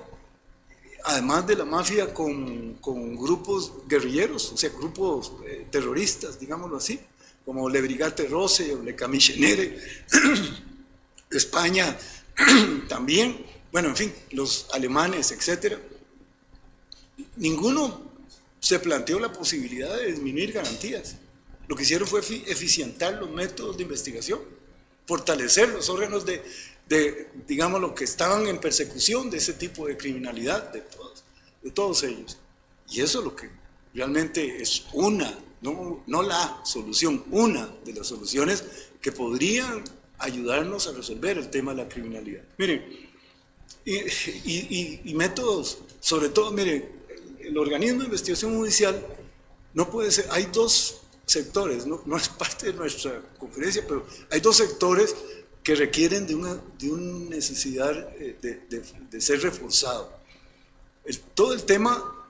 además de la mafia con grupos guerrilleros, o sea, grupos terroristas, digámoslo así, como Le Brigate Rosse o Le Camicenere, España también, bueno, en fin, los alemanes, etcétera. Ninguno se planteó la posibilidad de disminuir garantías. Lo que hicieron fue eficientar los métodos de investigación, fortalecer los órganos digamos, los que estaban en persecución de ese tipo de criminalidad, de todos ellos. Y eso es lo que realmente es una, no la solución, una de las soluciones que podrían ayudarnos a resolver el tema de la criminalidad. Miren, y métodos, sobre todo, miren, el organismo de investigación judicial no puede ser, hay dos sectores, no es parte de nuestra conferencia, pero hay dos sectores que requieren de una necesidad de ser reforzado. Todo el tema,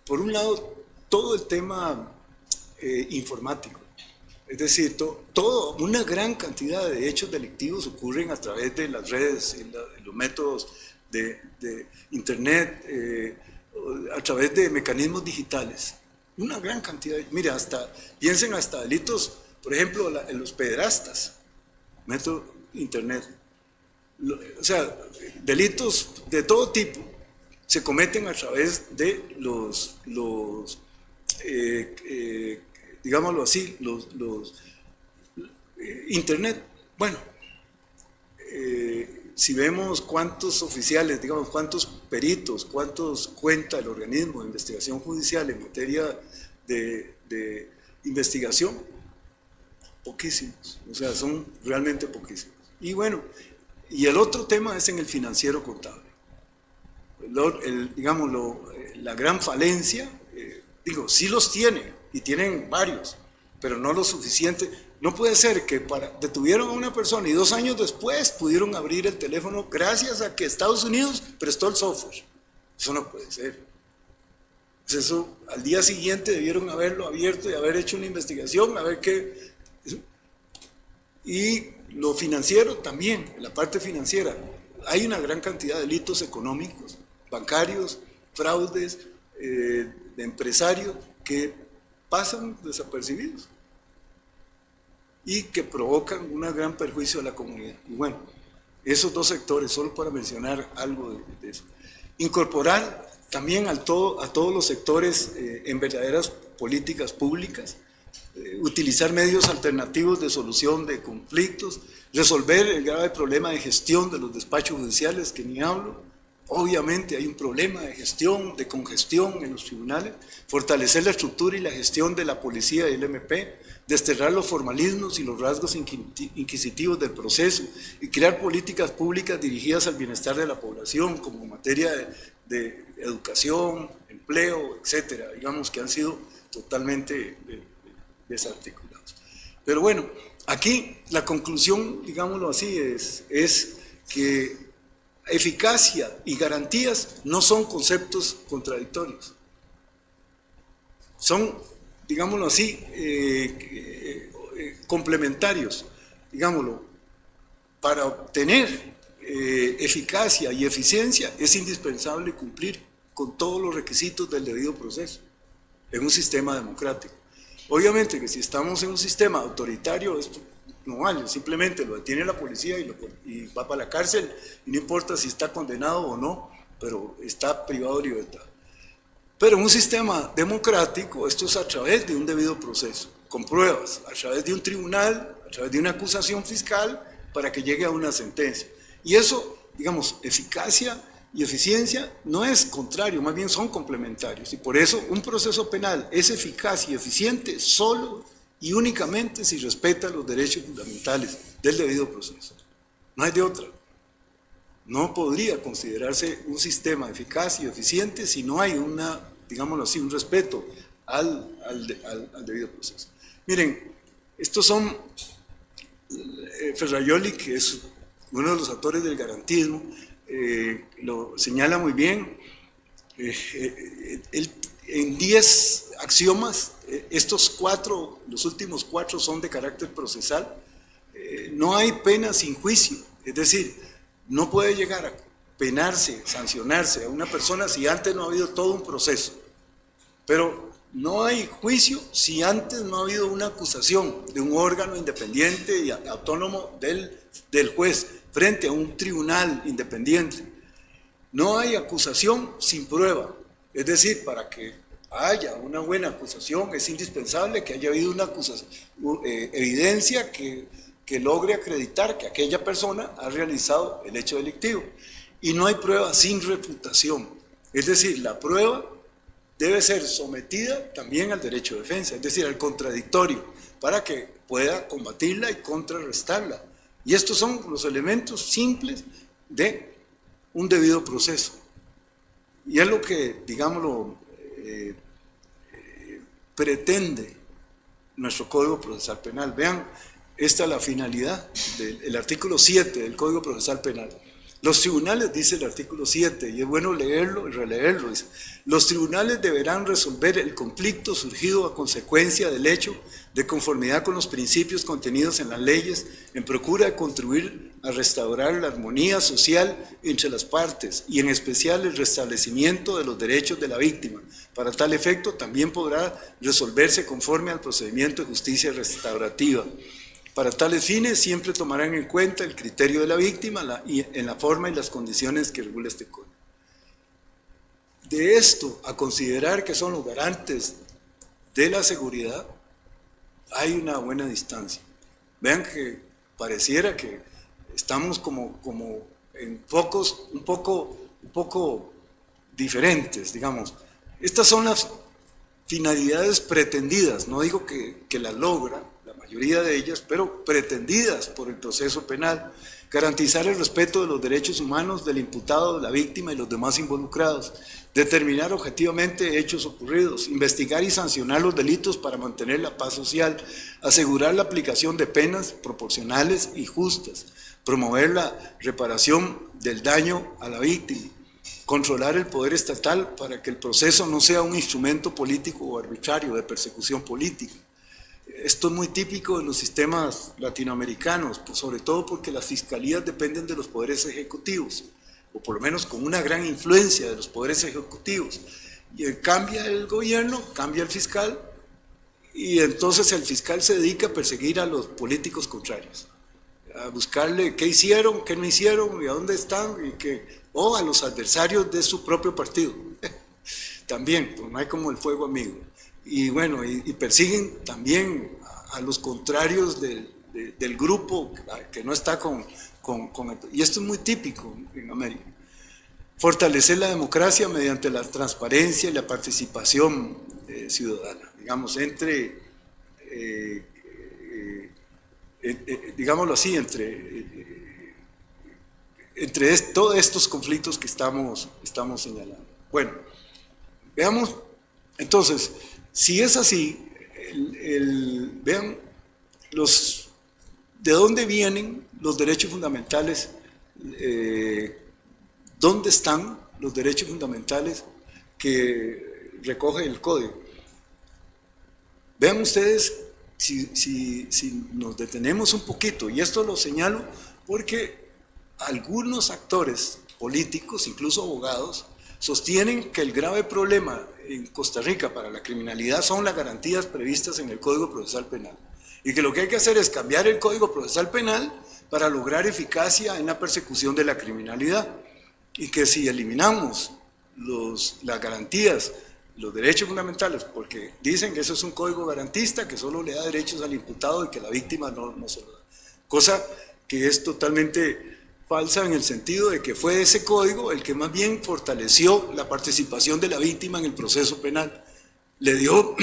por un lado, todo el tema informático. Es decir, una gran cantidad de hechos delictivos ocurren a través de las redes, en los métodos de Internet, a través de mecanismos digitales. Una gran cantidad. Mira, piensen hasta delitos, por ejemplo, en los pederastas, método Internet. O sea, delitos de todo tipo se cometen a través de digámoslo así, Internet. Bueno, si vemos cuántos oficiales, digamos, cuántos peritos, cuántos cuenta el organismo de investigación judicial en materia de investigación, poquísimos, o sea, son realmente poquísimos. Y bueno, y el otro tema es en el financiero contable. La gran falencia, sí los tiene, y tienen varios, pero no lo suficiente. No puede ser que detuvieron a una persona y 2 años después pudieron abrir el teléfono gracias a que Estados Unidos prestó el software. Eso no puede ser. Pues eso, al día siguiente debieron haberlo abierto y haber hecho una investigación, a ver qué. Y lo financiero también, la parte financiera. Hay una gran cantidad de delitos económicos, bancarios, fraudes, de empresarios que pasan desapercibidos y que provocan un gran perjuicio a la comunidad. Y bueno, esos dos sectores, solo para mencionar algo de eso. Incorporar también a todos los sectores en verdaderas políticas públicas, utilizar medios alternativos de solución de conflictos, resolver el grave problema de gestión de los despachos judiciales, que ni hablo. Obviamente hay un problema de gestión, de congestión en los tribunales, fortalecer la estructura y la gestión de la policía y el MP, desterrar los formalismos y los rasgos inquisitivos del proceso y crear políticas públicas dirigidas al bienestar de la población, como en materia de educación, empleo, etcétera, digamos que han sido totalmente desarticulados. Pero bueno, aquí la conclusión, digámoslo así, es que eficacia y garantías no son conceptos contradictorios. Son, digámoslo así, complementarios. Digámoslo, para obtener eficacia y eficiencia es indispensable cumplir con todos los requisitos del debido proceso en un sistema democrático. Obviamente que si estamos en un sistema autoritario, esto no vale, simplemente lo detiene la policía y va para la cárcel, y no importa si está condenado o no, pero está privado de libertad. Pero en un sistema democrático esto es a través de un debido proceso, con pruebas, a través de un tribunal, a través de una acusación fiscal, para que llegue a una sentencia. Y eso, digamos, eficacia y eficiencia no es contrario, más bien son complementarios. Y por eso un proceso penal es eficaz y eficiente solo y únicamente si respeta los derechos fundamentales del debido proceso. No hay de otra. No podría considerarse un sistema eficaz y eficiente si no hay digámoslo así, un respeto al debido proceso. Miren, estos son Ferrajoli, que es uno de los autores del garantismo, lo señala muy bien. En 10 axiomas, los últimos 4 son de carácter procesal. No hay pena sin juicio, es decir, no puede llegar a penarse, sancionarse a una persona si antes no ha habido todo un proceso. Pero no hay juicio si antes no ha habido una acusación de un órgano independiente y autónomo del juez frente a un tribunal independiente. No hay acusación sin prueba. Es decir, para que haya una buena acusación es indispensable que haya habido una evidencia que logre acreditar que aquella persona ha realizado el hecho delictivo. Y no hay prueba sin refutación. Es decir, la prueba debe ser sometida también al derecho de defensa, es decir, al contradictorio, para que pueda combatirla y contrarrestarla. Y estos son los elementos simples de un debido proceso. Y es lo que, digámoslo, pretende nuestro Código Procesal Penal. Vean, esta es la finalidad del artículo 7 del Código Procesal Penal. Los tribunales, dice el artículo 7, y es bueno leerlo y releerlo, dice: los tribunales deberán resolver el conflicto surgido a consecuencia del hecho de conformidad con los principios contenidos en las leyes, en procura de contribuir a restaurar la armonía social entre las partes y en especial el restablecimiento de los derechos de la víctima. Para tal efecto también podrá resolverse conforme al procedimiento de justicia restaurativa. Para tales fines siempre tomarán en cuenta el criterio de la víctima en la forma y las condiciones que regula este código. De esto a considerar que son los garantes de la seguridad, hay una buena distancia. Vean que pareciera que estamos como en focos un poco diferentes, digamos. Estas son las finalidades pretendidas, no digo que las logra, la mayoría de ellas, pero pretendidas por el proceso penal: garantizar el respeto de los derechos humanos del imputado, de la víctima y los demás involucrados, determinar objetivamente hechos ocurridos, investigar y sancionar los delitos para mantener la paz social, asegurar la aplicación de penas proporcionales y justas, promover la reparación del daño a la víctima, controlar el poder estatal para que el proceso no sea un instrumento político o arbitrario de persecución política. Esto es muy típico de los sistemas latinoamericanos, sobre todo porque las fiscalías dependen de los poderes ejecutivos, o por lo menos con una gran influencia de los poderes ejecutivos. Y cambia el gobierno, cambia el fiscal, y entonces el fiscal se dedica a perseguir a los políticos contrarios, a buscarle qué hicieron, qué no hicieron, y a dónde están, o a los adversarios de su propio partido. También, pues no hay como el fuego amigo. Y bueno, y persiguen también a los contrarios del grupo que no está y esto es muy típico en América. Fortalecer la democracia mediante la transparencia y la participación ciudadana, digamos, digámoslo así, entre todos estos conflictos que estamos señalando. Bueno, veamos, entonces, si es así, vean de dónde vienen los derechos fundamentales, dónde están los derechos fundamentales que recoge el Código. Vean ustedes, si nos detenemos un poquito, y esto lo señalo porque algunos actores políticos, incluso abogados, sostienen que el grave problema en Costa Rica para la criminalidad son las garantías previstas en el Código Procesal Penal, y que lo que hay que hacer es cambiar el Código Procesal Penal para lograr eficacia en la persecución de la criminalidad, y que si eliminamos las garantías, los derechos fundamentales, porque dicen que eso es un código garantista que solo le da derechos al imputado y que la víctima no se lo da, cosa que es totalmente falsa en el sentido de que fue ese código el que más bien fortaleció la participación de la víctima en el proceso penal, le dio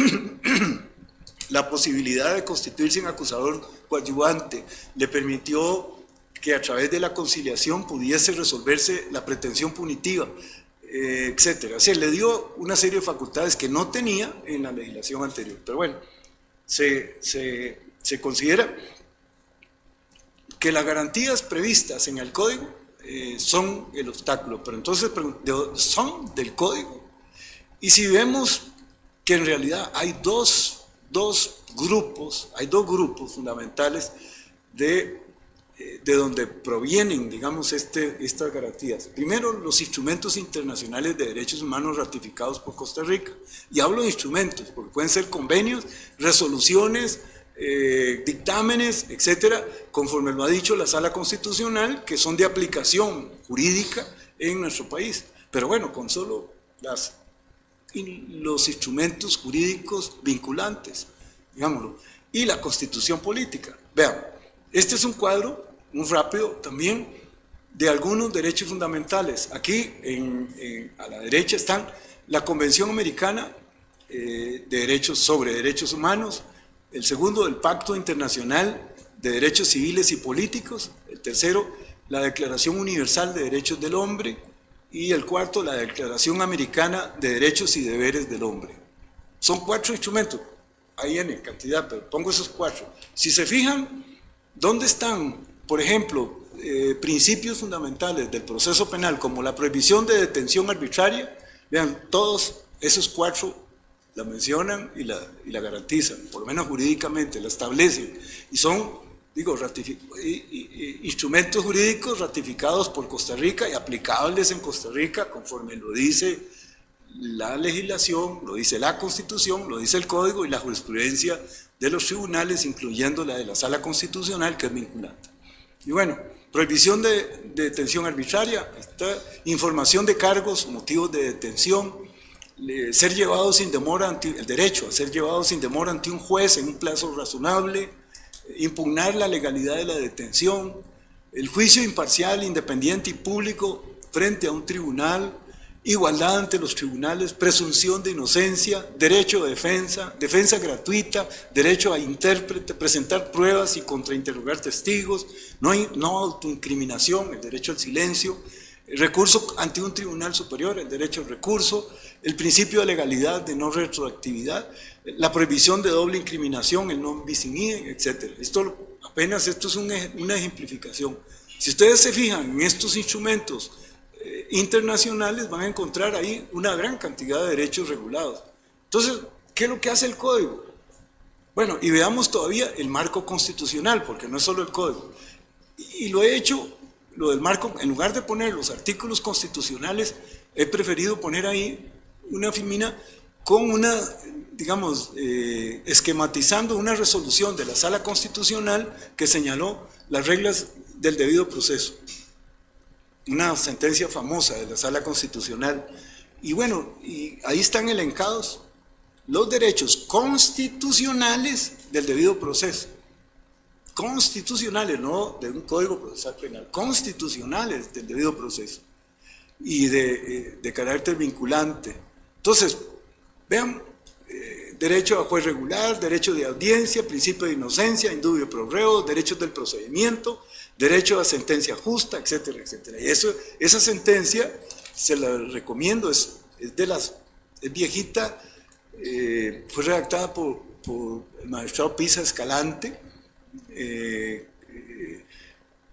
la posibilidad de constituirse en acusador coadyuvante, le permitió que a través de la conciliación pudiese resolverse la pretensión punitiva, etcétera. O sea, le dio una serie de facultades que no tenía en la legislación anterior. Pero bueno, se considera que las garantías previstas en el Código son el obstáculo, pero entonces son del Código. Y si vemos que en realidad hay dos grupos fundamentales de donde provienen, digamos, estas garantías. Primero, los instrumentos internacionales de derechos humanos ratificados por Costa Rica. Y hablo de instrumentos, porque pueden ser convenios, resoluciones, dictámenes, etcétera, conforme lo ha dicho la Sala Constitucional, que son de aplicación jurídica en nuestro país. Pero bueno, con solo los instrumentos jurídicos vinculantes, digámoslo, y la Constitución política. Vean, este es un cuadro, muy rápido también, de algunos derechos fundamentales. Aquí a la derecha están la Convención Americana sobre Derechos Humanos, el segundo, el Pacto Internacional de Derechos Civiles y Políticos, el tercero, la Declaración Universal de Derechos del Hombre, y el cuarto, la Declaración Americana de Derechos y Deberes del Hombre. Son 4 instrumentos, hay en cantidad, pero pongo esos 4. Si se fijan, ¿dónde están, por ejemplo, principios fundamentales del proceso penal, como la prohibición de detención arbitraria? Vean, todos esos 4 la mencionan y la garantizan, por lo menos jurídicamente, la establecen, y son, digo, instrumentos jurídicos ratificados por Costa Rica y aplicables en Costa Rica conforme lo dice la legislación, lo dice la Constitución, lo dice el Código y la jurisprudencia de los tribunales, incluyendo la de la Sala Constitucional, que es vinculante. Y bueno, prohibición de detención arbitraria, información de cargos, motivos de detención, ser llevado sin demora el derecho a ser llevado sin demora ante un juez en un plazo razonable, impugnar la legalidad de la detención, el juicio imparcial, independiente y público frente a un tribunal, igualdad ante los tribunales, presunción de inocencia, derecho de defensa, defensa gratuita, derecho a intérprete, presentar pruebas y contrainterrogar testigos, no autoincriminación, el derecho al silencio, el recurso ante un tribunal superior, el derecho al recurso, el principio de legalidad, de no retroactividad, la prohibición de doble incriminación, el non bis in idem, etc. Esto es una ejemplificación. Si ustedes se fijan en estos instrumentos internacionales, van a encontrar ahí una gran cantidad de derechos regulados. Entonces, ¿qué es lo que hace el Código? Bueno, y veamos todavía el marco constitucional, porque no es solo el Código. Y lo he hecho, lo del marco, en lugar de poner los artículos constitucionales, he preferido poner ahí una filmina con una, digamos, esquematizando una resolución de la Sala Constitucional que señaló las reglas del debido proceso. Una sentencia famosa de la Sala Constitucional. Y bueno, y ahí están elencados los derechos constitucionales del debido proceso. Constitucionales, no de un código procesal penal, constitucionales del debido proceso y de carácter vinculante. Entonces, vean, derecho a juez regular, derecho de audiencia, principio de inocencia, indubio pro reo, derechos del procedimiento, derecho a sentencia justa, etcétera, etcétera. Y esa sentencia, se la recomiendo, es viejita, fue redactada por el magistrado Pisa Escalante,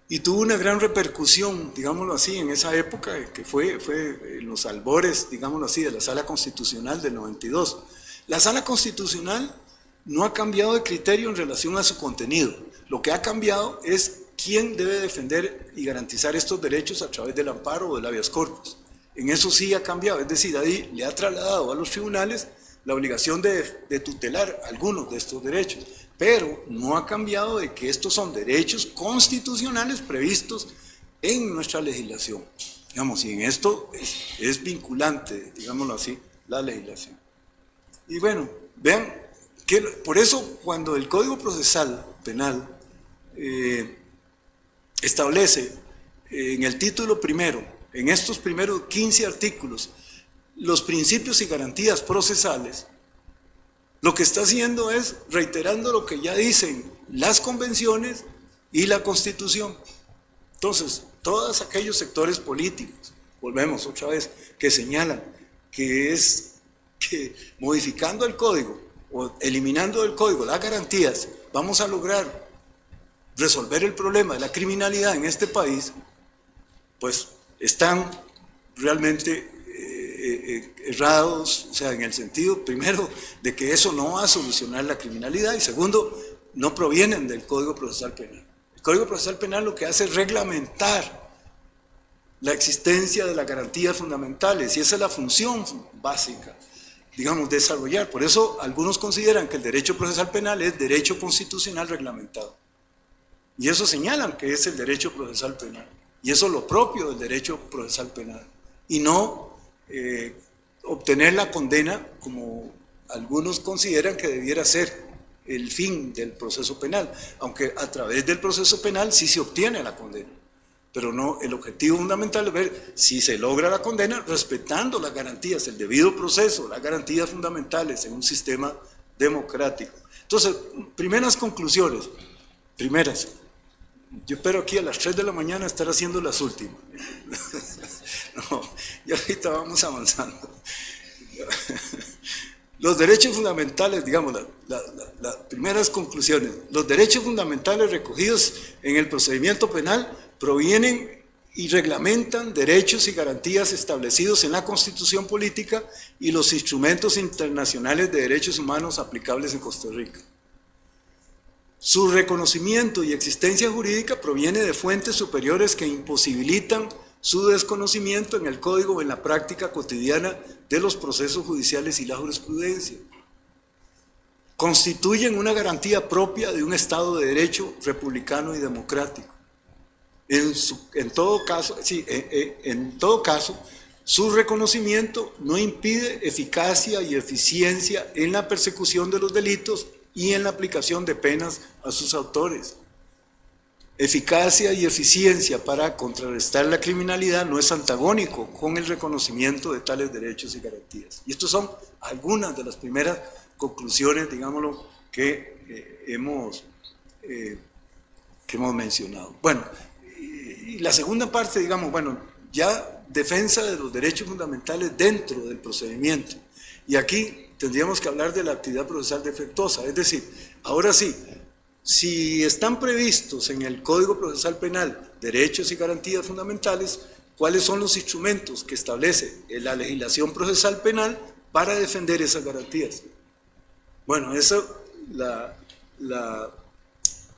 y tuvo una gran repercusión, digámoslo así, en esa época, que fue en los albores, digámoslo así, de la Sala Constitucional del 92. La Sala Constitucional no ha cambiado de criterio en relación a su contenido. Lo que ha cambiado es quién debe defender y garantizar estos derechos a través del amparo o del habeas corpus. En eso sí ha cambiado, es decir, ahí le ha trasladado a los tribunales la obligación de tutelar algunos de estos derechos, pero no ha cambiado de que estos son derechos constitucionales previstos en nuestra legislación. Digamos, y en esto es vinculante, digámoslo así, la legislación. Y bueno, vean, que por eso cuando el Código Procesal Penal establece en el título primero, en estos primeros 15 artículos, los principios y garantías procesales, lo que está haciendo es reiterando lo que ya dicen las convenciones y la Constitución. Entonces, todos aquellos sectores políticos, volvemos otra vez, que señalan que modificando el código o eliminando del código las garantías, vamos a lograr resolver el problema de la criminalidad en este país, pues están realmente errados, o sea, en el sentido, primero, de que eso no va a solucionar la criminalidad, y segundo, no provienen del Código Procesal Penal. El Código Procesal Penal lo que hace es reglamentar la existencia de las garantías fundamentales, y esa es la función básica, digamos, desarrollar. Por eso algunos consideran que el derecho procesal penal es derecho constitucional reglamentado. Y eso señalan que es el derecho procesal penal. Y eso es lo propio del derecho procesal penal. Y no obtener la condena como algunos consideran que debiera ser el fin del proceso penal. Aunque a través del proceso penal sí se obtiene la condena. pero no, el objetivo fundamental es ver si se logra la condena respetando las garantías, el debido proceso, las garantías fundamentales en un sistema democrático. Entonces, primeras conclusiones. Primeras, yo espero aquí a las 3 de la mañana estar haciendo las últimas. No, ya ahorita vamos avanzando. Los derechos fundamentales, digamos, las primeras conclusiones. Los derechos fundamentales recogidos en el procedimiento penal provienen y reglamentan derechos y garantías establecidos en la Constitución Política y los instrumentos internacionales de derechos humanos aplicables en Costa Rica. Su reconocimiento y existencia jurídica proviene de fuentes superiores que imposibilitan su desconocimiento en el código o en la práctica cotidiana de los procesos judiciales y la jurisprudencia. Constituyen una garantía propia de un Estado de Derecho republicano y democrático. En todo caso, su reconocimiento no impide eficacia y eficiencia en la persecución de los delitos y en la aplicación de penas a sus autores. Eficacia y eficiencia para contrarrestar la criminalidad no es antagónico con el reconocimiento de tales derechos y garantías. Y estas son algunas de las primeras conclusiones, digámoslo, que hemos mencionado. Bueno, y la segunda parte, digamos, bueno, ya defensa de los derechos fundamentales dentro del procedimiento. Y aquí tendríamos que hablar de la actividad procesal defectuosa, es decir, ahora sí, si están previstos en el Código Procesal Penal derechos y garantías fundamentales, ¿cuáles son los instrumentos que establece la legislación procesal penal para defender esas garantías? Bueno, eso,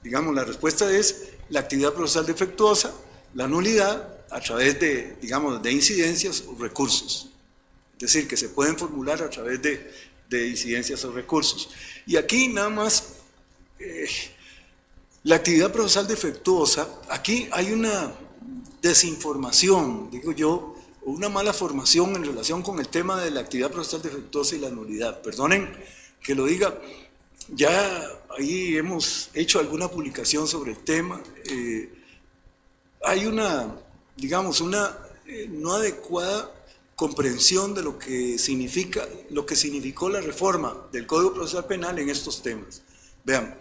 digamos, la respuesta es la actividad procesal defectuosa, la nulidad a través de, digamos, de incidencias o recursos. Es decir, que se pueden formular a través de incidencias o recursos. Y aquí nada más, la actividad procesal defectuosa, aquí hay una desinformación, digo yo, o una mala formación en relación con el tema de la actividad procesal defectuosa y la nulidad. Perdonen que lo diga, ya ahí hemos hecho alguna publicación sobre el tema. Hay una, digamos, una no adecuada comprensión de lo que significó la reforma del Código Procesal Penal en estos temas. Vean,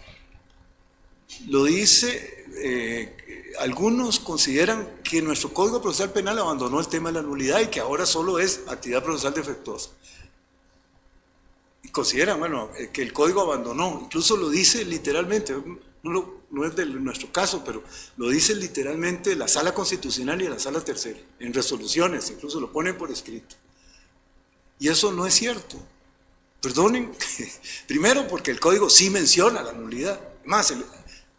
lo dice, algunos consideran que nuestro Código Procesal Penal abandonó el tema de la nulidad y que ahora solo es actividad procesal defectuosa. Y consideran, bueno, que el Código abandonó, incluso lo dice literalmente, no es de nuestro caso, pero lo dice literalmente la Sala Constitucional y la Sala Tercera, en resoluciones, incluso lo ponen por escrito. Y eso no es cierto. Perdonen, primero porque el Código sí menciona la nulidad, más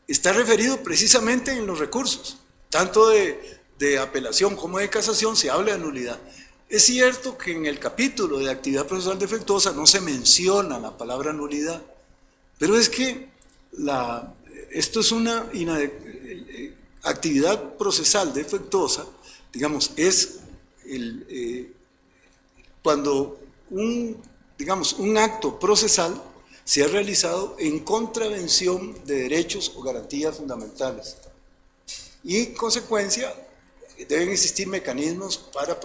está referido precisamente en los recursos, tanto de apelación como de casación se habla de nulidad. Es cierto que en el capítulo de actividad procesal defectuosa no se menciona la palabra nulidad, pero es que esto es una actividad procesal defectuosa, digamos, es cuando un acto procesal se ha realizado en contravención de derechos o garantías fundamentales. Y en consecuencia deben existir mecanismos para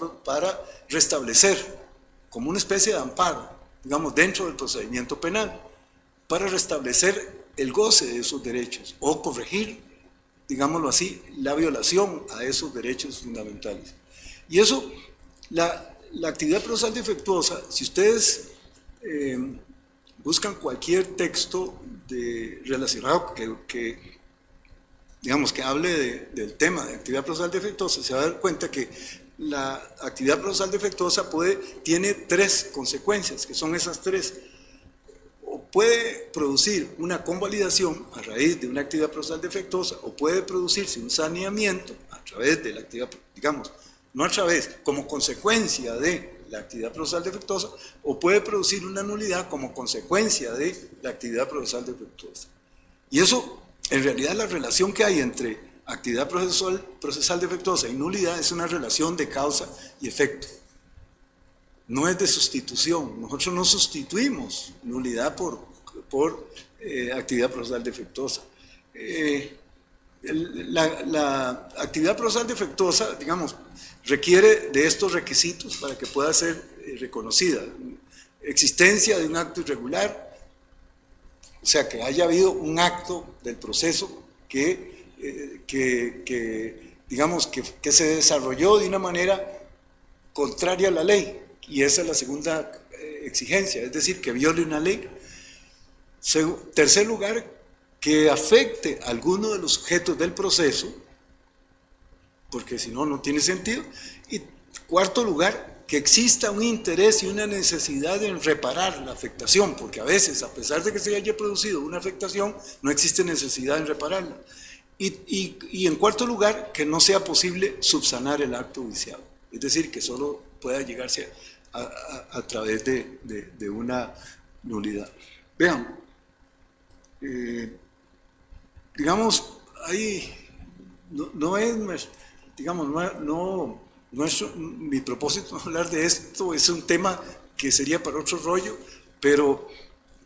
restablecer, como una especie de amparo, digamos, dentro del procedimiento penal, para restablecer el goce de esos derechos o corregir, digámoslo así, la violación a esos derechos fundamentales. Y eso, la actividad procesal defectuosa, si ustedes buscan cualquier texto relacionado que hable del tema de actividad procesal defectuosa, se va a dar cuenta que la actividad procesal defectuosa tiene tres consecuencias, que son esas tres. O puede producir una convalidación a raíz de una actividad procesal defectuosa, o puede producirse un saneamiento a través de la actividad, digamos, no a través, como consecuencia de la actividad procesal defectuosa, o puede producir una nulidad como consecuencia de la actividad procesal defectuosa. Y eso, en realidad, la relación que hay entre actividad procesal defectuosa y nulidad es una relación de causa y efecto. No es de sustitución. Nosotros no sustituimos nulidad por actividad procesal defectuosa. La actividad procesal defectuosa, digamos, requiere de estos requisitos para que pueda ser reconocida. Existencia de un acto irregular, o sea, que haya habido un acto del proceso digamos, que se desarrolló de una manera contraria a la ley, y esa es la segunda exigencia, es decir, que viole una ley. Tercer lugar, que afecte a alguno de los sujetos del proceso, porque si no, no tiene sentido. Y cuarto lugar, que exista un interés y una necesidad en reparar la afectación, porque a veces, a pesar de que se haya producido una afectación, no existe necesidad en repararla. Y en cuarto lugar, que no sea posible subsanar el acto viciado, es decir, que solo pueda llegarse a través de una nulidad. Vean, digamos, ahí no es, digamos, no es mi propósito hablar de esto, es un tema que sería para otro rollo, pero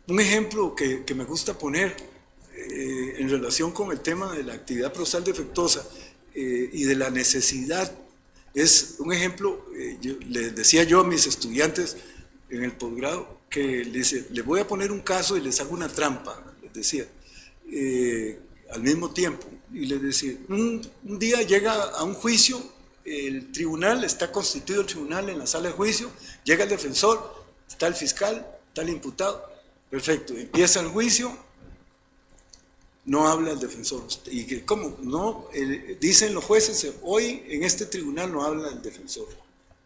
un ejemplo que me gusta poner en relación con el tema de la actividad procesal defectuosa y de la necesidad, es un ejemplo, les decía yo a mis estudiantes en el posgrado, que les voy a poner un caso y les hago una trampa, les decía, al mismo tiempo, y les decía, un día llega a un juicio, el tribunal, está constituido el tribunal en la sala de juicio, llega el defensor, está el fiscal, está el imputado, perfecto, empieza el juicio, no habla el defensor. ¿Y cómo? No, dicen los jueces, hoy en este tribunal no habla el defensor.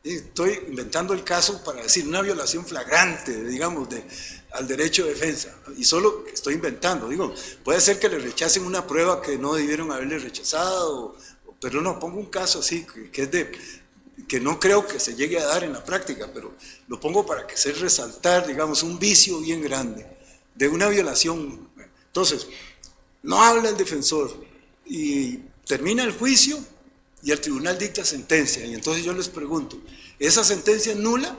Estoy inventando el caso para decir una violación flagrante, digamos, al derecho de defensa. Y solo estoy inventando. Digo, puede ser que le rechacen una prueba que no debieron haberle rechazado, pero no, pongo un caso así, que es que no creo que se llegue a dar en la práctica, pero lo pongo para que se resaltar, digamos, un vicio bien grande de una violación. Entonces, no habla el defensor y termina el juicio y el tribunal dicta sentencia. Y entonces yo les pregunto, ¿esa sentencia es nula?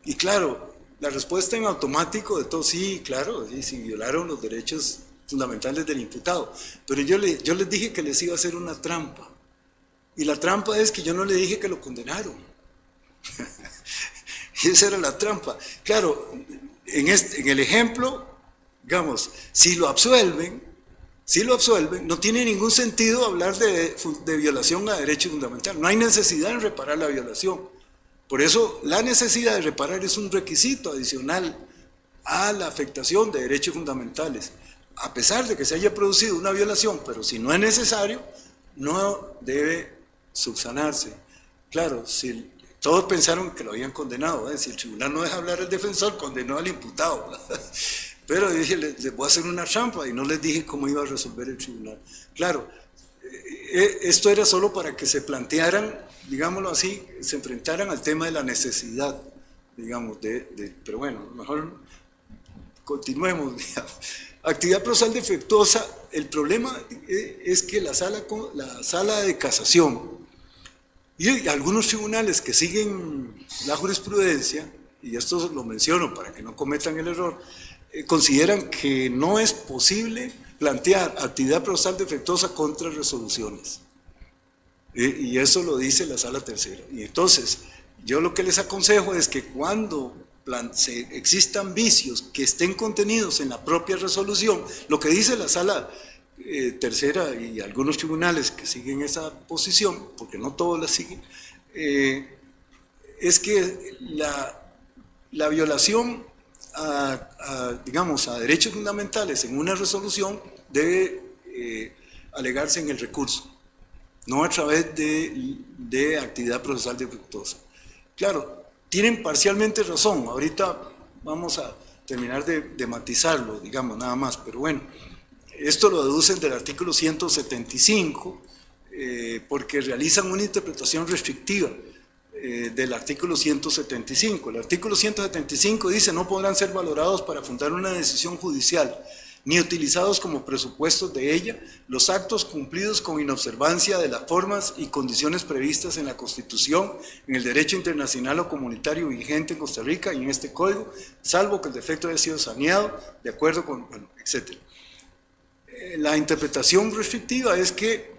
Y claro, la respuesta en automático de todo, sí, claro, sí, violaron los derechos fundamentales del imputado. Pero yo les dije que les iba a hacer una trampa. Y la trampa es que yo no le dije que lo condenaron. Esa era la trampa. Claro, en el ejemplo, digamos, si lo absuelven, no tiene ningún sentido hablar de violación a derecho fundamental. No hay necesidad en reparar la violación. Por eso la necesidad de reparar es un requisito adicional a la afectación de derechos fundamentales. A pesar de que se haya producido una violación, pero si no es necesario, no debe subsanarse. Claro, si todos pensaron que lo habían condenado, si el tribunal no deja hablar al defensor, condenó al imputado. Pero dije, les voy a hacer una trampa y no les dije cómo iba a resolver el tribunal. Claro, esto era solo para que se plantearan, digámoslo así, se enfrentaran al tema de la necesidad, digamos, pero bueno, mejor continuemos. Digamos. Actividad procesal defectuosa, el problema es que la sala de casación y algunos tribunales que siguen la jurisprudencia, y esto lo menciono para que no cometan el error, consideran que no es posible plantear actividad procesal defectuosa contra resoluciones. Y eso lo dice la sala tercera. Y entonces, yo lo que les aconsejo es que cuando existan vicios que estén contenidos en la propia resolución, lo que dice la sala tercera y algunos tribunales que siguen esa posición, porque no todos la siguen, es que la violación digamos, a derechos fundamentales en una resolución debe alegarse en el recurso, no a través de actividad procesal defectuosa. Claro, tienen parcialmente razón, ahorita vamos a terminar de matizarlo, digamos, nada más, pero bueno, esto lo deducen del artículo 175, porque realizan una interpretación restrictiva del artículo 175. El artículo 175 dice: no podrán ser valorados para fundar una decisión judicial, ni utilizados como presupuestos de ella, los actos cumplidos con inobservancia de las formas y condiciones previstas en la Constitución, en el derecho internacional o comunitario vigente en Costa Rica y en este código, salvo que el defecto haya sido saneado de acuerdo con, bueno, etc. La interpretación restrictiva es que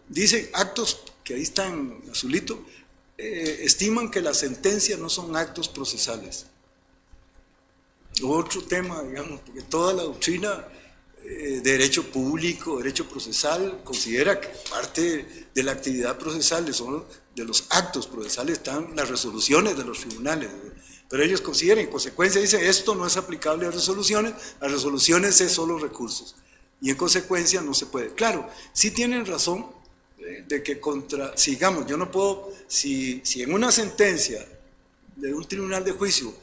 dice actos, que ahí está en azulito, estiman que las sentencias no son actos procesales. Otro tema, digamos, porque toda la doctrina de derecho público, derecho procesal, considera que parte de la actividad procesal, de los actos procesales, están las resoluciones de los tribunales. Pero ellos consideran, en consecuencia, dicen, esto no es aplicable a resoluciones es solo recursos. Y en consecuencia no se puede. Claro, sí tienen razón de que digamos, yo no puedo, si en una sentencia de un tribunal de juicio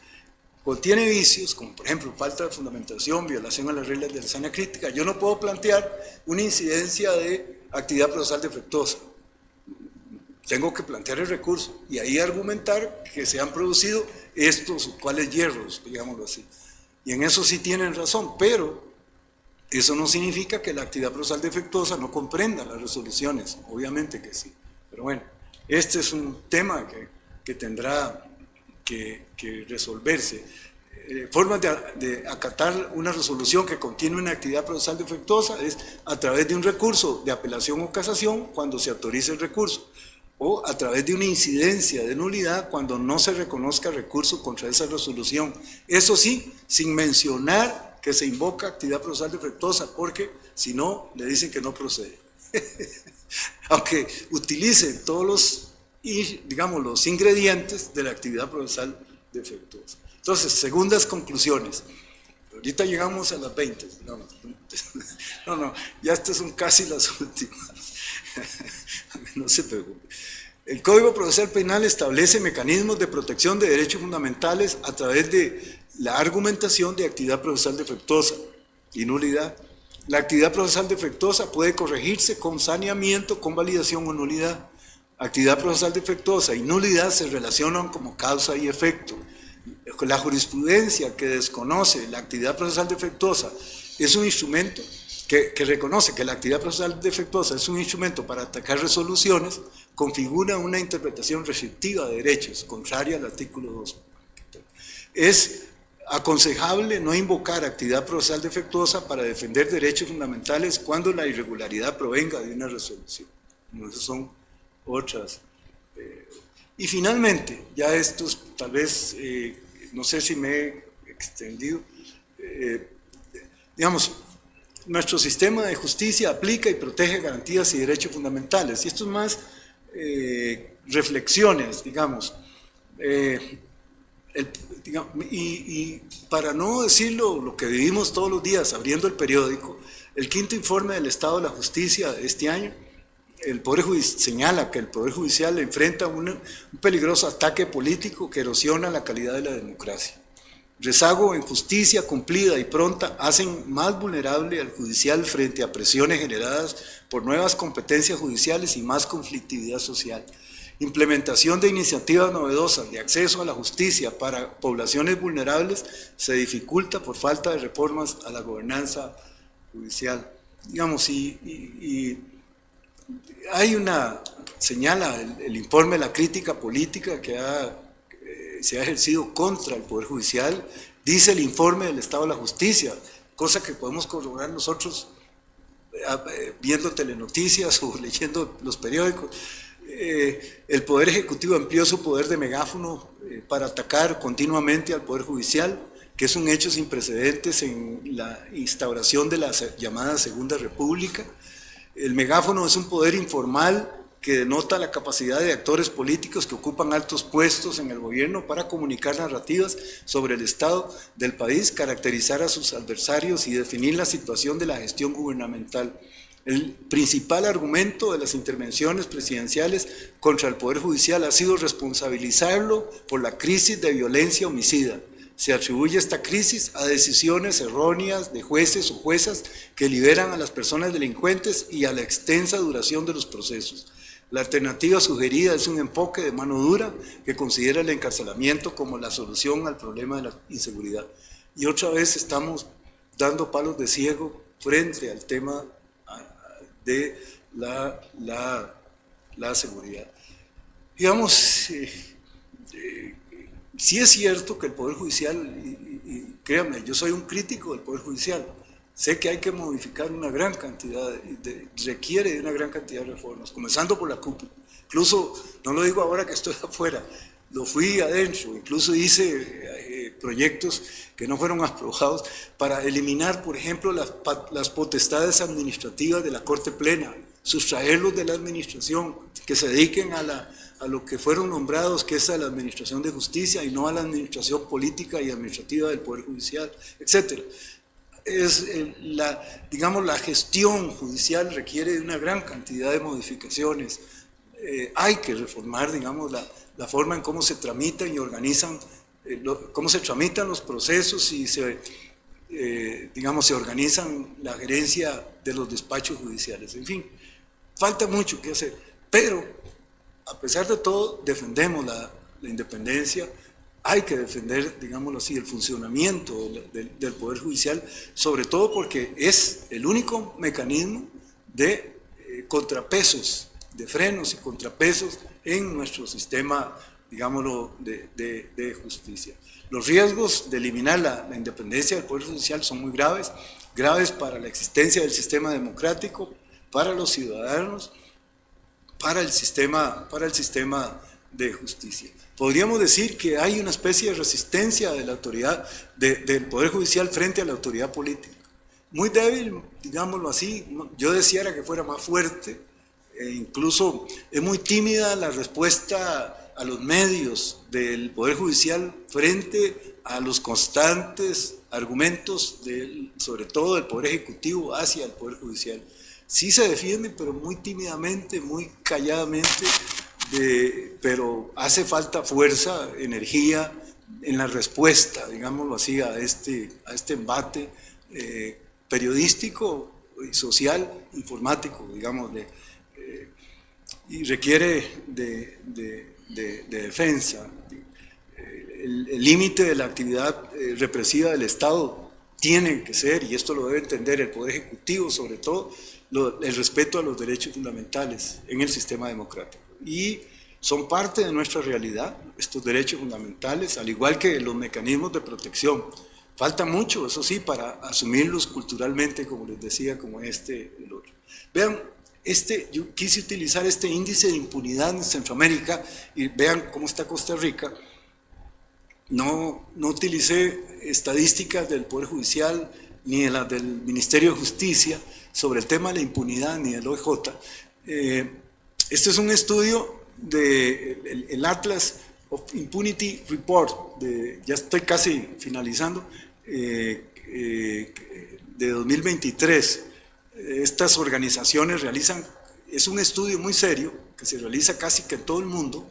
contiene vicios, como por ejemplo falta de fundamentación, violación a las reglas de la sana crítica, yo no puedo plantear una incidencia de actividad procesal defectuosa. Tengo que plantear el recurso y ahí argumentar que se han producido estos o cuáles hierros, digámoslo así. Y en eso sí tienen razón, pero eso no significa que la actividad procesal defectuosa no comprenda las resoluciones, obviamente que sí. Pero bueno, este es un tema que tendrá que resolverse. Formas de acatar una resolución que contiene una actividad procesal defectuosa es a través de un recurso de apelación o casación cuando se autorice el recurso, o a través de una incidencia de nulidad cuando no se reconozca recurso contra esa resolución. Eso sí, sin mencionar que se invoca actividad procesal defectuosa, porque si no, le dicen que no procede. Aunque utilicen todos los ingredientes de la actividad procesal defectuosa. Entonces, segundas conclusiones. Ahorita llegamos a las 20. No, ya estas son casi las últimas. No se preocupe. El Código Procesal Penal establece mecanismos de protección de derechos fundamentales a través de la argumentación de actividad procesal defectuosa y nulidad. La actividad procesal defectuosa puede corregirse con saneamiento, con validación o nulidad. Actividad procesal defectuosa y nulidad se relacionan como causa y efecto. La jurisprudencia que desconoce la actividad procesal defectuosa es un instrumento que reconoce que la actividad procesal defectuosa es un instrumento para atacar resoluciones, configura una interpretación restrictiva de derechos, contraria al artículo 2. Es aconsejable no invocar actividad procesal defectuosa para defender derechos fundamentales cuando la irregularidad provenga de una resolución. Esas son otras. Y finalmente, ya estos tal vez, no sé si me he extendido, digamos, nuestro sistema de justicia aplica y protege garantías y derechos fundamentales. Y esto es más reflexiones, digamos. Y para no decirlo lo que vivimos todos los días abriendo el periódico, el quinto informe del Estado de la Justicia de este año, el Poder Judicial señala que el Poder Judicial enfrenta un peligroso ataque político que erosiona la calidad de la democracia. Rezago en justicia cumplida y pronta hacen más vulnerable al judicial frente a presiones generadas por nuevas competencias judiciales y más conflictividad social. Implementación de iniciativas novedosas de acceso a la justicia para poblaciones vulnerables se dificulta por falta de reformas a la gobernanza judicial. Digamos, y hay señala el informe de la crítica política que se ha ejercido contra el Poder Judicial, dice el informe del Estado de la Justicia, cosa que podemos corroborar nosotros viendo telenoticias o leyendo los periódicos. El Poder Ejecutivo amplió su poder de megáfono para atacar continuamente al Poder Judicial, que es un hecho sin precedentes en la instauración de la llamada Segunda República. El megáfono es un poder informal que denota la capacidad de actores políticos que ocupan altos puestos en el gobierno para comunicar narrativas sobre el estado del país, caracterizar a sus adversarios y definir la situación de la gestión gubernamental. El principal argumento de las intervenciones presidenciales contra el Poder Judicial ha sido responsabilizarlo por la crisis de violencia homicida. Se atribuye esta crisis a decisiones erróneas de jueces o juezas que liberan a las personas delincuentes y a la extensa duración de los procesos. La alternativa sugerida es un enfoque de mano dura que considera el encarcelamiento como la solución al problema de la inseguridad. Y otra vez estamos dando palos de ciego frente al tema de la seguridad. Digamos, sí es cierto que el Poder Judicial, y créanme, yo soy un crítico del Poder Judicial, Sé que hay que modificar una gran cantidad, requiere de una gran cantidad de reformas, comenzando por la cúpula. Incluso, no lo digo ahora que estoy afuera, lo fui adentro, incluso hice proyectos que no fueron aprobados para eliminar, por ejemplo, las potestades administrativas de la Corte Plena, sustraerlos de la administración, que se dediquen a lo que fueron nombrados, que es a la administración de justicia y no a la administración política y administrativa del Poder Judicial, etcétera. Digamos, la gestión judicial requiere de una gran cantidad de modificaciones. Hay que reformar, digamos, la forma en cómo se tramitan y organizan, cómo se tramitan los procesos y digamos, se organizan la gerencia de los despachos judiciales. En fin, falta mucho que hacer, pero a pesar de todo defendemos la independencia. Hay que defender, digámoslo así, el funcionamiento del Poder Judicial, sobre todo porque es el único mecanismo de contrapesos, de frenos y contrapesos en nuestro sistema, digámoslo, de justicia. Los riesgos de eliminar la independencia del Poder Judicial son muy graves, graves para la existencia del sistema democrático, para los ciudadanos, para el sistema de justicia. Podríamos decir que hay una especie de resistencia de la autoridad, del Poder Judicial frente a la autoridad política. Muy débil, digámoslo así, yo deseara que fuera más fuerte, incluso es muy tímida la respuesta a los medios del Poder Judicial frente a los constantes argumentos, sobre todo del Poder Ejecutivo hacia el Poder Judicial. Sí se defiende, pero muy tímidamente, muy calladamente, pero hace falta fuerza, energía en la respuesta, digámoslo así, a este embate periodístico, social, informático, digamos, y requiere de defensa. El límite de la actividad represiva del Estado tiene que ser, y esto lo debe entender el Poder Ejecutivo sobre todo, el respeto a los derechos fundamentales en el sistema democrático. Y son parte de nuestra realidad, estos derechos fundamentales, al igual que los mecanismos de protección. Falta mucho, eso sí, para asumirlos culturalmente, como les decía, como el otro. Vean, yo quise utilizar este índice de impunidad en Centroamérica, y vean cómo está Costa Rica. No utilicé estadísticas del Poder Judicial, ni de las del Ministerio de Justicia, sobre el tema de la impunidad, ni del OIJ. Este es un estudio del Atlas of Impunity Report, ya estoy casi finalizando, de 2023. Estas organizaciones es un estudio muy serio, que se realiza casi que en todo el mundo,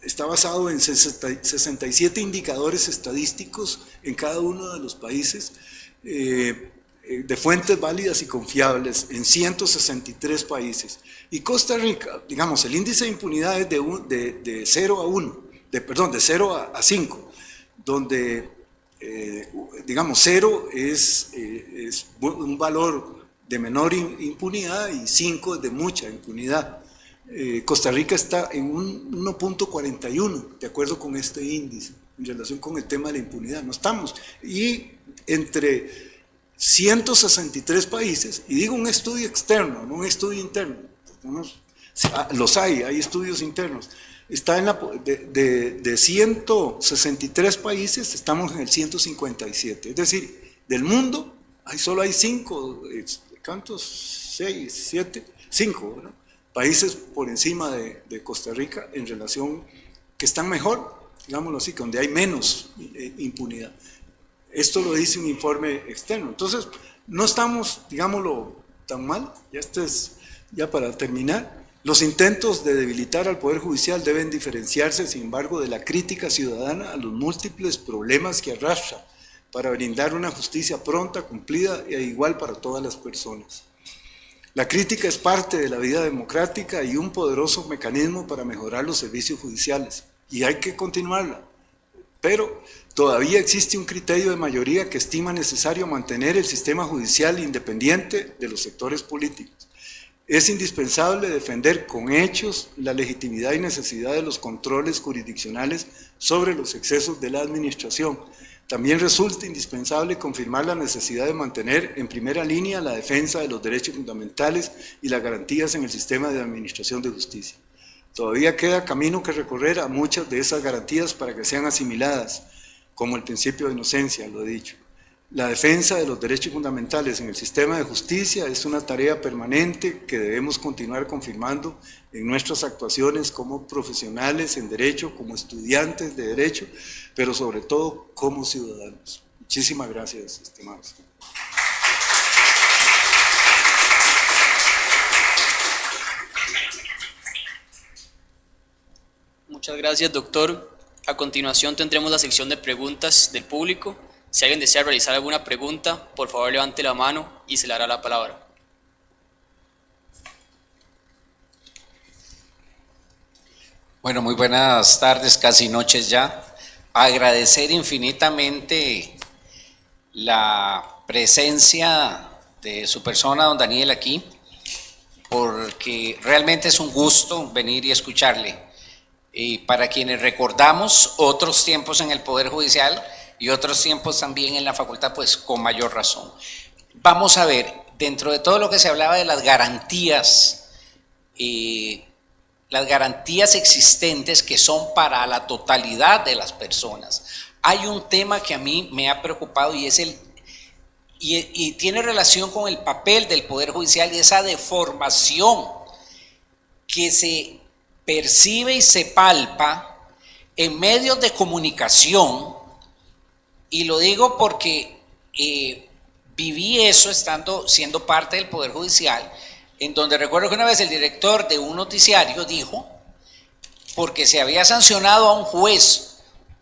está basado en 67 indicadores estadísticos en cada uno de los países, de fuentes válidas y confiables en 163 países. Y Costa Rica, digamos, el índice de impunidad es de 0 a 1, de 0 a 5, donde, digamos, 0 es un valor de menor impunidad y 5 es de mucha impunidad. Costa Rica está en un 1.41, de acuerdo con este índice, en relación con el tema de la impunidad. No estamos. Y entre 163 países, y digo un estudio externo, no un estudio interno, los hay estudios internos, está de 163 países, estamos en el 157, es decir, del mundo, solo hay 5, ¿cuántos? 6, 7, 5, ¿no? Países por encima de Costa Rica en relación, que están mejor, digámoslo así, donde hay menos impunidad. Esto lo dice un informe externo. Entonces, no estamos, digámoslo, tan mal. Ya para terminar. Los intentos de debilitar al Poder Judicial deben diferenciarse, sin embargo, de la crítica ciudadana a los múltiples problemas que arrastra para brindar una justicia pronta, cumplida e igual para todas las personas. La crítica es parte de la vida democrática y un poderoso mecanismo para mejorar los servicios judiciales, y hay que continuarla. Pero todavía existe un criterio de mayoría que estima necesario mantener el sistema judicial independiente de los sectores políticos. Es indispensable defender con hechos la legitimidad y necesidad de los controles jurisdiccionales sobre los excesos de la administración, También resulta indispensable confirmar la necesidad de mantener en primera línea la defensa de los derechos fundamentales y las garantías en el sistema de administración de justicia. Todavía queda camino que recorrer a muchas de esas garantías para que sean asimiladas, como el principio de inocencia, lo he dicho. La defensa de los derechos fundamentales en el sistema de justicia es una tarea permanente que debemos continuar confirmando en nuestras actuaciones como profesionales en derecho, como estudiantes de derecho, pero sobre todo como ciudadanos. Muchísimas gracias, estimados.
Muchas gracias, doctor. A continuación tendremos la sección de preguntas del público. Si alguien desea realizar alguna pregunta, por favor levante la mano y se le dará la palabra.
Bueno, muy buenas tardes, casi noches ya. Agradecer infinitamente la presencia de su persona, don Daniel, aquí, porque realmente es un gusto venir y escucharle. Y para quienes recordamos otros tiempos en el Poder Judicial y otros tiempos también en la facultad, pues con mayor razón. Vamos a ver, dentro de todo lo que se hablaba de las garantías existentes que son para la totalidad de las personas, hay un tema que a mí me ha preocupado y es y tiene relación con el papel del Poder Judicial y esa deformación que se percibe y se palpa en medios de comunicación, y lo digo porque viví eso siendo parte del Poder Judicial, en donde recuerdo que una vez el director de un noticiario dijo, porque se había sancionado a un juez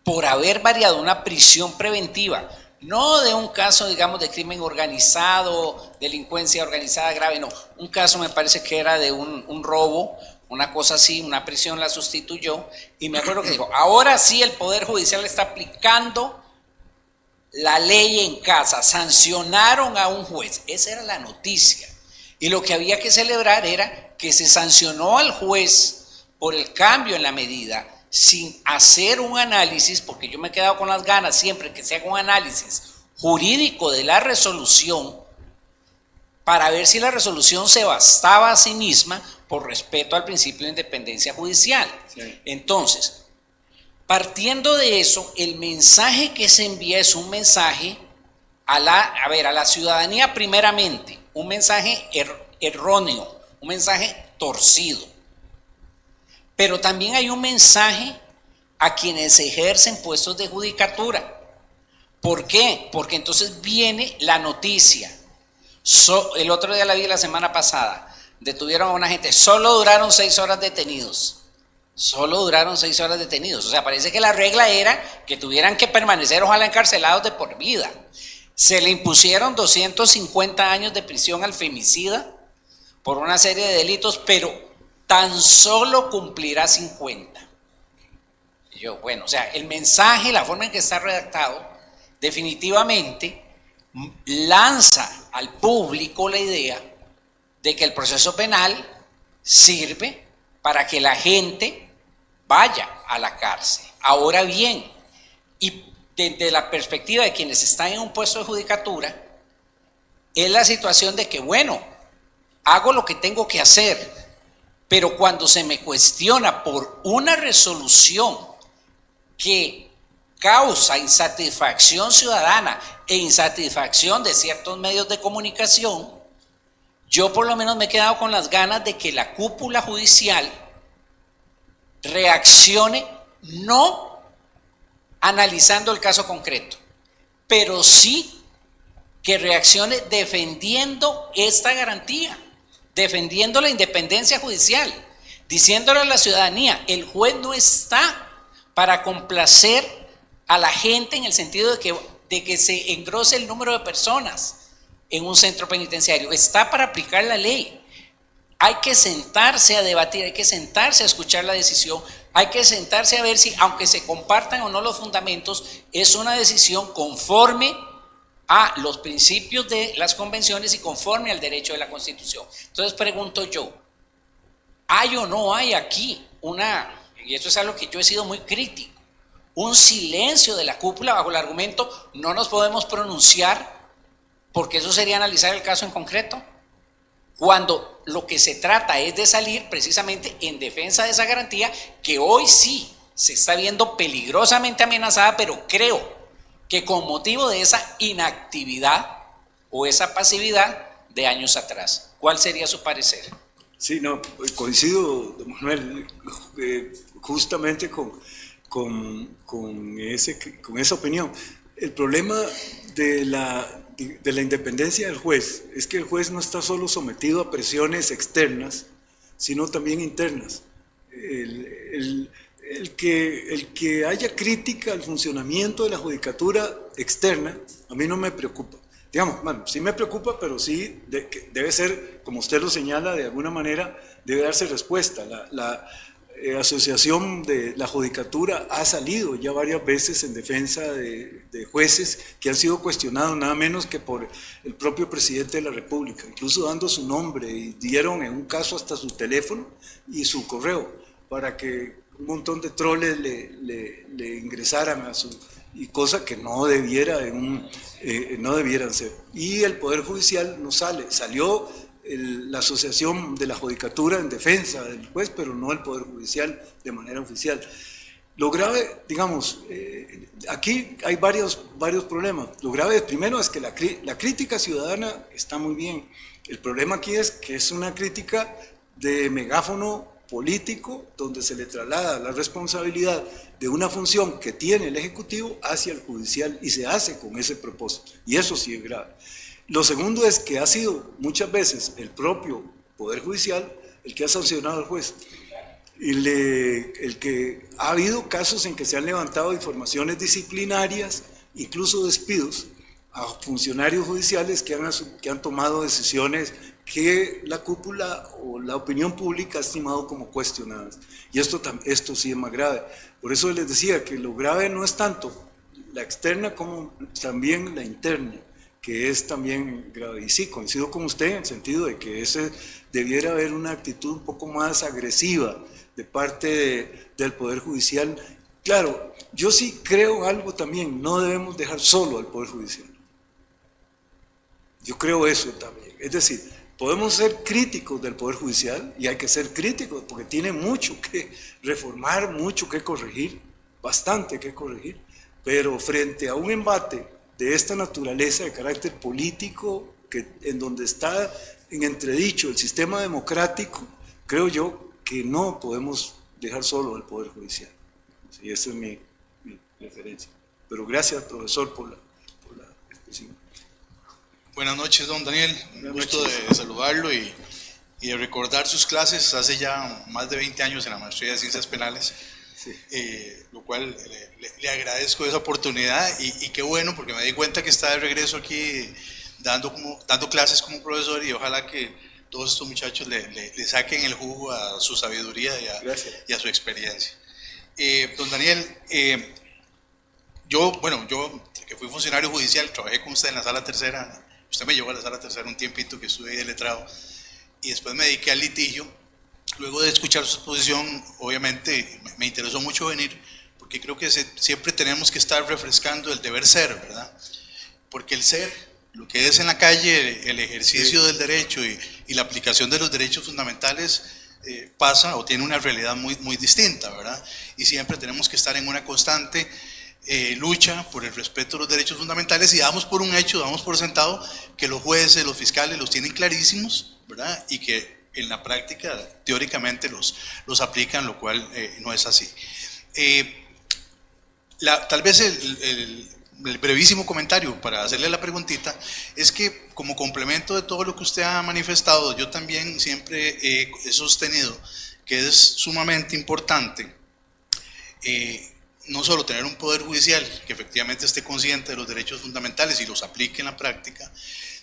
por haber variado una prisión preventiva, no de un caso, digamos, de crimen organizado, delincuencia organizada grave, no, un caso me parece que era de un robo, una cosa así, una prisión la sustituyó, y me acuerdo que dijo, ahora sí el Poder Judicial está aplicando la ley en casa, sancionaron a un juez, esa era la noticia, y lo que había que celebrar era que se sancionó al juez por el cambio en la medida, sin hacer un análisis, porque yo me he quedado con las ganas siempre que se haga un análisis jurídico de la resolución, para ver si la resolución se bastaba a sí misma por respeto al principio de independencia judicial. Sí. Entonces, partiendo de eso, el mensaje que se envía es un mensaje a la ciudadanía primeramente, un mensaje erróneo, un mensaje torcido. Pero también hay un mensaje a quienes ejercen puestos de judicatura. ¿Por qué? Porque entonces viene la noticia. El otro día la vi la semana pasada. Detuvieron a una gente, solo duraron 6 horas detenidos. Solo duraron 6 horas detenidos. O sea, parece que la regla era que tuvieran que permanecer, ojalá, encarcelados de por vida. Se le impusieron 250 años de prisión al femicida por una serie de delitos, pero tan solo cumplirá 50. Y yo, bueno, o sea, el mensaje, la forma en que está redactado, definitivamente lanza al público la idea de que el proceso penal sirve para que la gente vaya a la cárcel. Ahora bien, y desde la perspectiva de quienes están en un puesto de judicatura, es la situación de que, bueno, hago lo que tengo que hacer, pero cuando se me cuestiona por una resolución que causa insatisfacción ciudadana e insatisfacción de ciertos medios de comunicación, yo por lo menos me he quedado con las ganas de que la cúpula judicial reaccione no analizando el caso concreto, pero sí que reaccione defendiendo esta garantía, defendiendo la independencia judicial, diciéndole a la ciudadanía, el juez no está para complacer a la gente en el sentido de que se engrose el número de personas en un centro penitenciario, está para aplicar la ley. Hay que sentarse a debatir, hay que sentarse a escuchar la decisión, hay que sentarse a ver si, aunque se compartan o no los fundamentos, es una decisión conforme a los principios de las convenciones y conforme al derecho de la Constitución. Entonces pregunto yo, ¿hay o no hay aquí y esto es algo que yo he sido muy crítico, un silencio de la cúpula bajo el argumento no nos podemos pronunciar porque eso sería analizar el caso en concreto, cuando lo que se trata es de salir precisamente en defensa de esa garantía que hoy sí se está viendo peligrosamente amenazada, pero creo que con motivo de esa inactividad o esa pasividad de años atrás. ¿Cuál sería su parecer?
Sí, no, coincido, don Manuel, justamente con esa opinión. El problema de la independencia del juez es que el juez no está solo sometido a presiones externas, sino también internas. El que haya crítica al funcionamiento de la judicatura externa, a mí no me preocupa. Digamos, bueno, sí me preocupa, pero sí debe ser, como usted lo señala, de alguna manera debe darse respuesta. La Asociación de la Judicatura ha salido ya varias veces en defensa de jueces que han sido cuestionados nada menos que por el propio presidente de la República, incluso dando su nombre, y dieron en un caso hasta su teléfono y su correo para que un montón de troles le ingresaran a su... y cosa que no debieran ser. Y el Poder Judicial no salió la Asociación de la Judicatura en defensa del juez, pero no el Poder Judicial de manera oficial. Lo grave, digamos, aquí hay varios problemas. Lo grave primero es que la crítica ciudadana está muy bien. El problema aquí es que es una crítica de megáfono político, donde se le traslada la responsabilidad de una función que tiene el Ejecutivo hacia el Judicial y se hace con ese propósito. Y eso sí es grave. Lo segundo es que ha sido muchas veces el propio Poder Judicial el que ha sancionado al juez. El que ha habido casos en que se han levantado informaciones disciplinarias, incluso despidos a funcionarios judiciales que han tomado decisiones que la cúpula o la opinión pública ha estimado como cuestionadas. Y esto sí es más grave. Por eso les decía que lo grave no es tanto la externa como también la interna, que es también grave. Y sí, coincido con usted en el sentido de que debiera haber una actitud un poco más agresiva de parte del Poder Judicial. Claro, yo sí creo algo también, no debemos dejar solo al Poder Judicial. Yo creo eso también. Es decir, podemos ser críticos del Poder Judicial, y hay que ser críticos porque tiene mucho que reformar, mucho que corregir, bastante que corregir, pero frente a un embate de esta naturaleza de carácter político, en donde está en entredicho el sistema democrático, creo yo que no podemos dejar solo al Poder Judicial. Y esa es mi referencia. Pero gracias, profesor, por la expresión.
Buenas noches, don Daniel. Un gusto de saludarlo y de recordar sus clases hace ya más de 20 años en la maestría de Ciencias Penales, sí. Lo cual le agradezco esa oportunidad y qué bueno, porque me di cuenta que está de regreso aquí dando clases como profesor, y ojalá que todos estos muchachos le saquen el jugo a su sabiduría y a su experiencia. Don Daniel, yo que fui funcionario judicial, trabajé con usted en la sala tercera. Usted me llevó a la sala tercera un tiempito que estuve ahí de letrado, y después me dediqué al litigio. Luego de escuchar su exposición, obviamente me interesó mucho venir, porque creo que siempre tenemos que estar refrescando el deber ser, ¿verdad? Porque el ser, lo que es en la calle, el ejercicio del derecho y la aplicación de los derechos fundamentales, pasa o tiene una realidad muy, muy distinta, ¿verdad? Y siempre tenemos que estar en una constante lucha por el respeto de los derechos fundamentales, y damos por un hecho, damos por sentado que los jueces, los fiscales los tienen clarísimos, ¿verdad? Y que en la práctica teóricamente los aplican, lo cual no es así. Tal vez el brevísimo comentario para hacerle la preguntita es que, como complemento de todo lo que usted ha manifestado, yo también siempre he sostenido que es sumamente importante no solo tener un poder judicial que efectivamente esté consciente de los derechos fundamentales y los aplique en la práctica,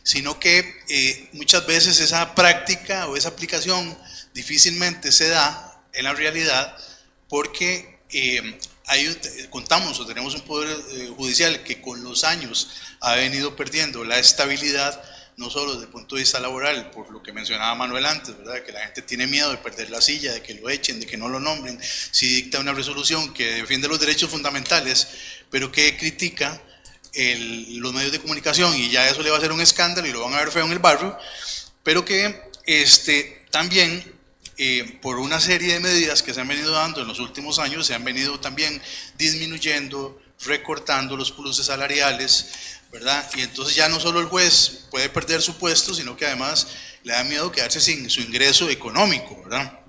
sino que muchas veces esa práctica o esa aplicación difícilmente se da en la realidad, porque contamos o tenemos un poder judicial que con los años ha venido perdiendo la estabilidad, no solo desde el punto de vista laboral, por lo que mencionaba Manuel antes, ¿verdad? Que la gente tiene miedo de perder la silla, de que lo echen, de que no lo nombren, si dicta una resolución que defiende los derechos fundamentales, pero que critica los medios de comunicación, y ya eso le va a hacer un escándalo y lo van a ver feo en el barrio, pero que también por una serie de medidas que se han venido dando en los últimos años, se han venido también disminuyendo, recortando los pluses salariales, ¿verdad? Y entonces ya no solo el juez puede perder su puesto, sino que además le da miedo quedarse sin su ingreso económico, ¿verdad?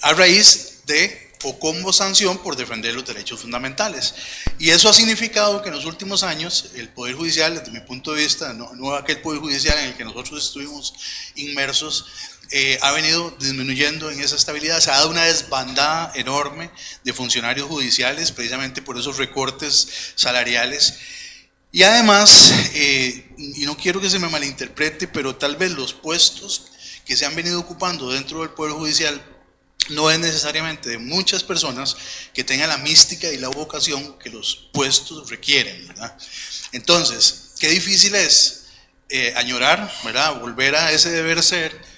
A raíz de o como sanción por defender los derechos fundamentales. Y eso ha significado que en los últimos años el Poder Judicial, desde mi punto de vista, no aquel Poder Judicial en el que nosotros estuvimos inmersos, ha venido disminuyendo en esa estabilidad. Se ha dado una desbandada enorme de funcionarios judiciales precisamente por esos recortes salariales. Y además, y no quiero que se me malinterprete, pero tal vez los puestos que se han venido ocupando dentro del Poder Judicial no es necesariamente de muchas personas que tengan la mística y la vocación que los puestos requieren, ¿verdad? Entonces, qué difícil es añorar, ¿verdad? Volver a ese deber ser,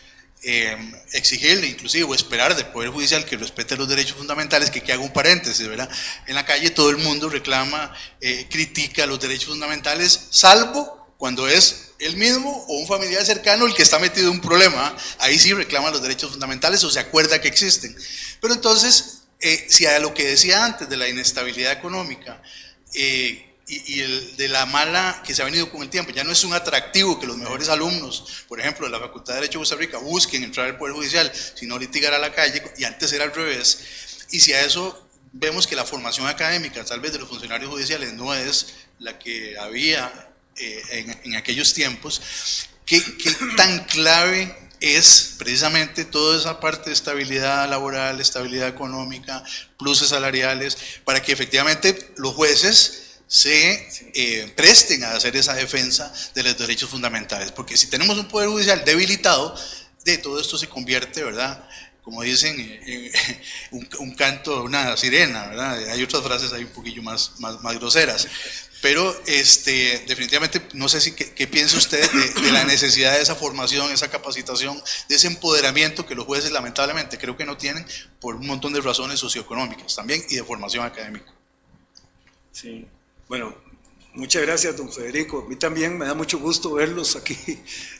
exigirle inclusive o esperar del Poder Judicial que respete los derechos fundamentales, que haga un paréntesis, ¿verdad? En la calle todo el mundo reclama, critica los derechos fundamentales, salvo cuando es él mismo o un familiar cercano el que está metido en un problema. Ahí sí reclama los derechos fundamentales o se acuerda que existen. Pero entonces, si a lo que decía antes de la inestabilidad económica de la mala que se ha venido con el tiempo, ya no es un atractivo que los mejores alumnos, por ejemplo, de la Facultad de Derecho de Costa Rica, busquen entrar al Poder Judicial, sino litigar a la calle, y antes era al revés. Y si a eso vemos que la formación académica, tal vez de los funcionarios judiciales, no es la que había en aquellos tiempos, ¿qué tan clave es precisamente toda esa parte de estabilidad laboral, estabilidad económica, pluses salariales, para que efectivamente los jueces se presten a hacer esa defensa de los derechos fundamentales? Porque si tenemos un Poder Judicial debilitado, de todo esto se convierte, ¿verdad?, como dicen, un canto, una sirena, ¿verdad? Hay otras frases ahí un poquillo más groseras. Pero definitivamente, no sé qué piensa usted de la necesidad de esa formación, esa capacitación, de ese empoderamiento que los jueces lamentablemente creo que no tienen por un montón de razones socioeconómicas también y de formación académica.
Sí, bueno, muchas gracias, don Federico. A mí también me da mucho gusto verlos aquí,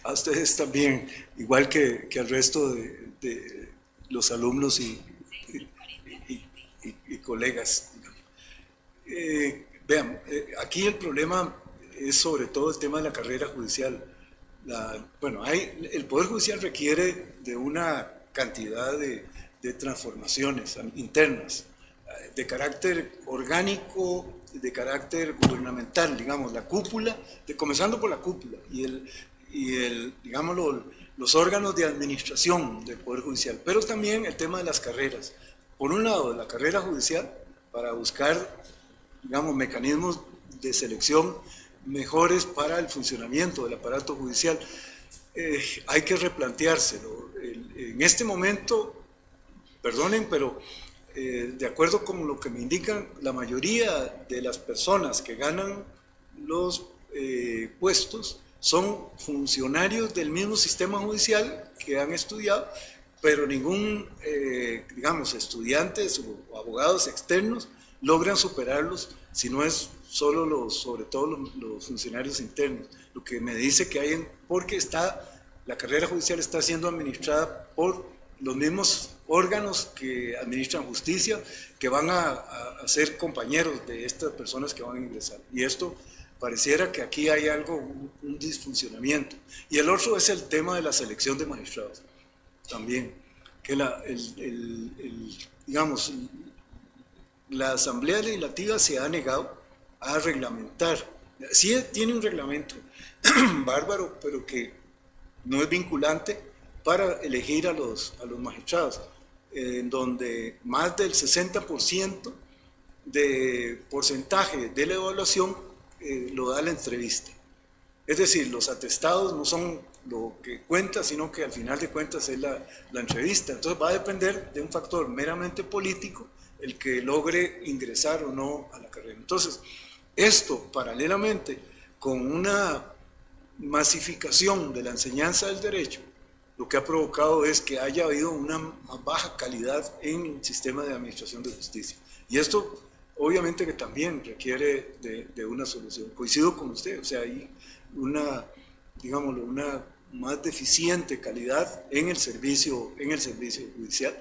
a ustedes también, igual que al resto de los alumnos y colegas. Vean, aquí el problema es sobre todo el tema de la carrera judicial. El Poder Judicial requiere de una cantidad de transformaciones internas, de carácter orgánico, de carácter gubernamental, digamos, la cúpula, comenzando por la cúpula y digámoslo, los órganos de administración del Poder Judicial, pero también el tema de las carreras. Por un lado, la carrera judicial, para buscar, digamos, mecanismos de selección mejores para el funcionamiento del aparato judicial. Hay que replanteárselo. En este momento, perdonen, pero de acuerdo con lo que me indican, la mayoría de las personas que ganan los puestos son funcionarios del mismo sistema judicial que han estudiado, pero ningún, digamos, estudiantes o abogados externos logran superarlos, si no es solo sobre todo los funcionarios internos. Lo que me dice que hay, porque la carrera judicial está siendo administrada por los mismos órganos que administran justicia, que van a ser compañeros de estas personas que van a ingresar. Y esto pareciera que aquí hay algo, un disfuncionamiento. Y el otro es el tema de la selección de magistrados. También, que digamos, la Asamblea Legislativa se ha negado a reglamentar. Sí tiene un reglamento bárbaro, pero que no es vinculante para elegir a los magistrados, en donde más del 60% de porcentaje de la evaluación lo da la entrevista. Es decir, los atestados no son lo que cuenta, sino que al final de cuentas es la entrevista. Entonces va a depender de un factor meramente político el que logre ingresar o no a la carrera. Entonces, esto paralelamente con una masificación de la enseñanza del derecho lo que ha provocado es que haya habido una más baja calidad en el sistema de administración de justicia. Y esto obviamente que también requiere de una solución. Coincido con usted, o sea, hay una, digámoslo, una más deficiente calidad en el servicio judicial,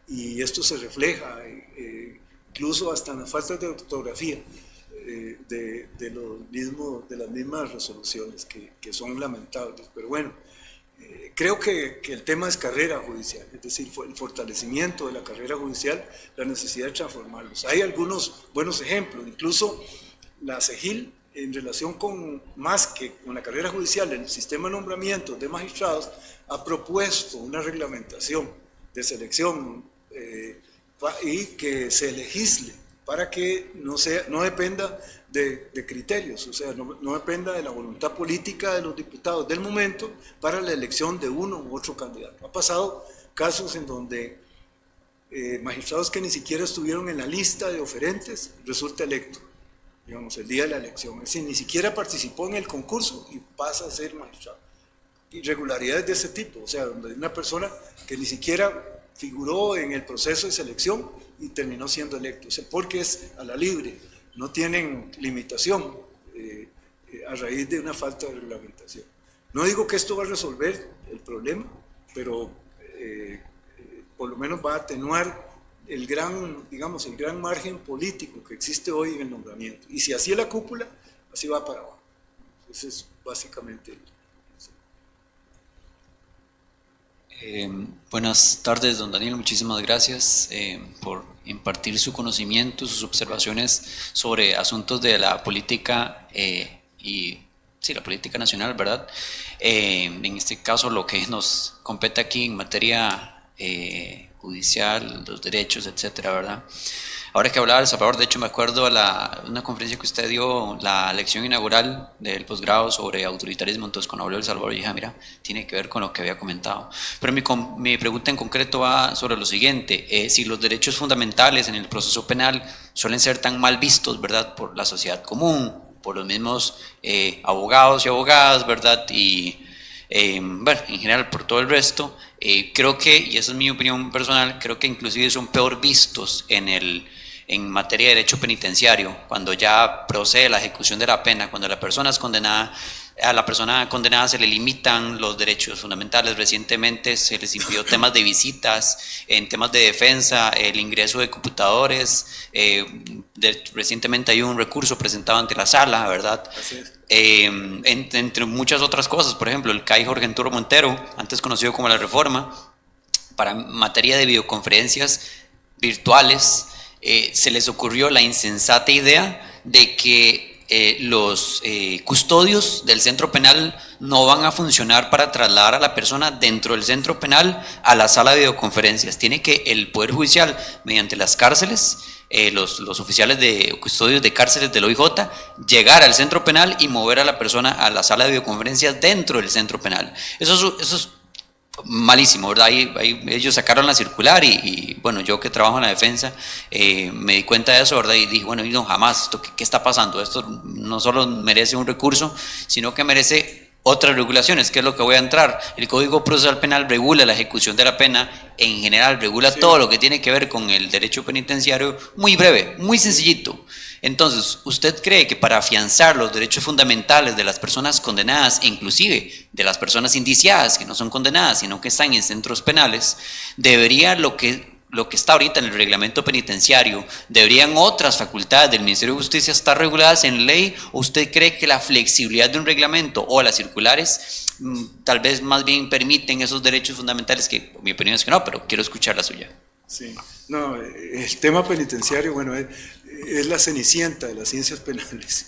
y esto se refleja incluso hasta en las faltas de ortografía de las mismas resoluciones que son lamentables. Pero bueno, creo que el tema es carrera judicial, es decir, el fortalecimiento de la carrera judicial, la necesidad de transformarlos. Hay algunos buenos ejemplos, incluso la CEGIL, en relación con más que con la carrera judicial, el sistema de nombramiento de magistrados, ha propuesto una reglamentación de selección y que se legisle para que no dependa de criterios, o sea, no dependa de la voluntad política de los diputados del momento para la elección de uno u otro candidato. Ha pasado casos en donde magistrados que ni siquiera estuvieron en la lista de oferentes resulta electo, digamos, el día de la elección, es decir, ni siquiera participó en el concurso y pasa a ser magistrado. Irregularidades de ese tipo, o sea, donde hay una persona que ni siquiera figuró en el proceso de selección y terminó siendo electo, o sea, porque es a la libre, no tienen limitación a raíz de una falta de reglamentación. No digo que esto va a resolver el problema, pero por lo menos va a atenuar el gran margen político que existe hoy en el nombramiento. Y si así es la cúpula, así va para abajo. Eso es básicamente.
Buenas tardes, don Daniel. Muchísimas gracias por impartir su conocimiento, sus observaciones sobre asuntos de la política la política nacional, ¿verdad? En este caso, lo que nos compete aquí en materia judicial, los derechos, etcétera, ¿verdad? Ahora que hablaba de El Salvador, de hecho me acuerdo una conferencia que usted dio, la lección inaugural del posgrado sobre autoritarismo. Entonces cuando habló de El Salvador dije, mira, tiene que ver con lo que había comentado. Pero mi pregunta en concreto va sobre lo siguiente: si los derechos fundamentales en el proceso penal suelen ser tan mal vistos, ¿verdad?, por la sociedad común, por los mismos abogados y abogadas, ¿verdad?, y bueno, en general por todo el resto, creo que, y esa es mi opinión personal, creo que inclusive son peor vistos en materia de derecho penitenciario, cuando ya procede la ejecución de la pena, cuando la persona es condenada. A la persona condenada se le limitan los derechos fundamentales. Recientemente se les impidió temas de visitas, en temas de defensa, el ingreso de computadores. Recientemente hay un recurso presentado ante la sala, ¿verdad?
Así es.
Entre muchas otras cosas. Por ejemplo, el CAI Jorge Arturo Montero, antes conocido como La Reforma, para materia de videoconferencias virtuales, se les ocurrió la insensata idea de que los custodios del centro penal no van a funcionar para trasladar a la persona dentro del centro penal a la sala de videoconferencias. Tiene que el Poder Judicial, mediante las cárceles, los oficiales de custodios de cárceles del OIJ, llegar al centro penal y mover a la persona a la sala de videoconferencias dentro del centro penal. Eso es malísimo, ¿verdad? Ahí ellos sacaron la circular y bueno, yo que trabajo en la defensa me di cuenta de eso, ¿verdad? Y dije, bueno, y no, jamás, ¿qué está pasando? Esto no solo merece un recurso, sino que merece otras regulaciones, que es lo que voy a entrar. El Código Procesal Penal regula la ejecución de la pena, en general regula todo lo que tiene que ver con el derecho penitenciario, muy breve, muy sencillito. Entonces, ¿usted cree que para afianzar los derechos fundamentales de las personas condenadas, e inclusive de las personas indiciadas que no son condenadas, sino que están en centros penales, debería lo que está ahorita en el reglamento penitenciario, deberían otras facultades del Ministerio de Justicia estar reguladas en ley? ¿O usted cree que la flexibilidad de un reglamento o las circulares tal vez más bien permiten esos derechos fundamentales? Que mi opinión es que no, pero quiero escuchar la suya.
Sí, no, el tema penitenciario, bueno, es la cenicienta de las ciencias penales.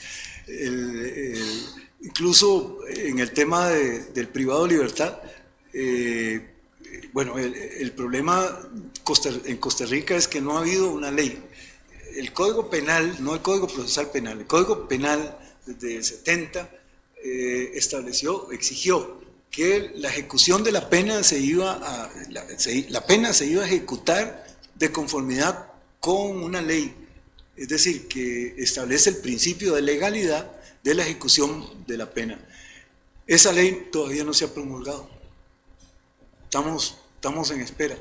Incluso en el tema del privado de libertad, bueno, el problema en Costa Rica es que no ha habido una ley. El Código Penal, no el Código Procesal Penal, el Código Penal desde el 70 exigió que la ejecución de la pena la pena se iba a ejecutar de conformidad con una ley, es decir, que establece el principio de legalidad de la ejecución de la pena. Esa ley todavía no se ha promulgado. Estamos en espera.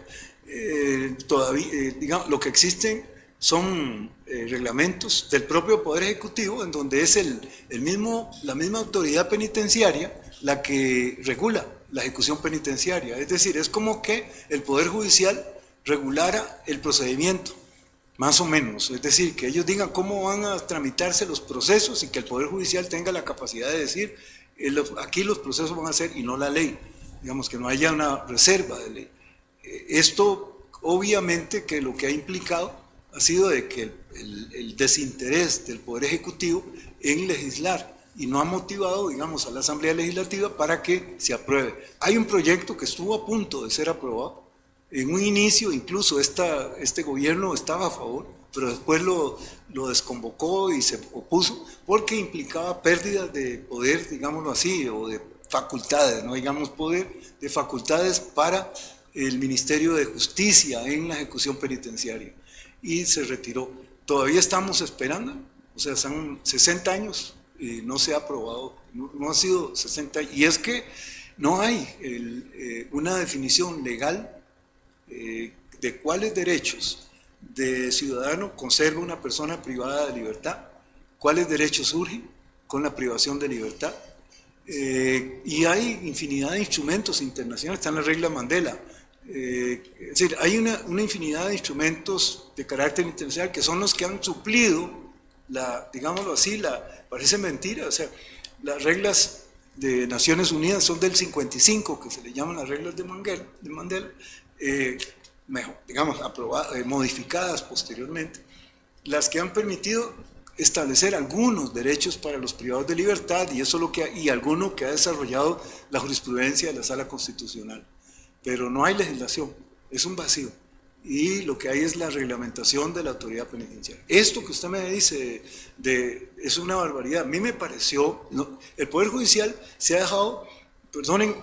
Todavía, digamos, lo que existen son reglamentos del propio Poder Ejecutivo, en donde es la misma autoridad penitenciaria la que regula la ejecución penitenciaria. Es decir, es como que el Poder Judicial regulara el procedimiento, más o menos. Es decir, que ellos digan cómo van a tramitarse los procesos y que el Poder Judicial tenga la capacidad de decir, aquí los procesos van a ser y no la ley. Digamos, que no haya una reserva de ley. Esto, obviamente, que lo que ha implicado ha sido de que el desinterés del Poder Ejecutivo en legislar y no ha motivado, digamos, a la Asamblea Legislativa para que se apruebe. Hay un proyecto que estuvo a punto de ser aprobado. En un inicio, incluso este gobierno estaba a favor, pero después lo desconvocó y se opuso porque implicaba pérdidas de poder, digámoslo así, o de facultades, no digamos poder, de facultades para el Ministerio de Justicia en la ejecución penitenciaria. Y se retiró. Todavía estamos esperando, o sea, son 60 años y no se ha aprobado, no ha sido 60 años. Y es que no hay una definición legal de cuáles derechos de ciudadano conserva una persona privada de libertad, cuáles derechos surgen con la privación de libertad. Y hay infinidad de instrumentos internacionales, está en la regla Mandela. Es decir, hay una infinidad de instrumentos de carácter internacional que son los que han suplido, digámoslo así, parece mentira, o sea, las reglas de Naciones Unidas son del 55, que se le llaman las reglas de Mandela, digamos, modificadas posteriormente, las que han permitido establecer algunos derechos para los privados de libertad, y eso es lo que y alguno que ha desarrollado la jurisprudencia de la Sala Constitucional. Pero no hay legislación, es un vacío. Y lo que hay es la reglamentación de la autoridad penitenciaria. Esto que usted me dice es una barbaridad. A mí me pareció, el Poder Judicial se ha dejado, perdonen,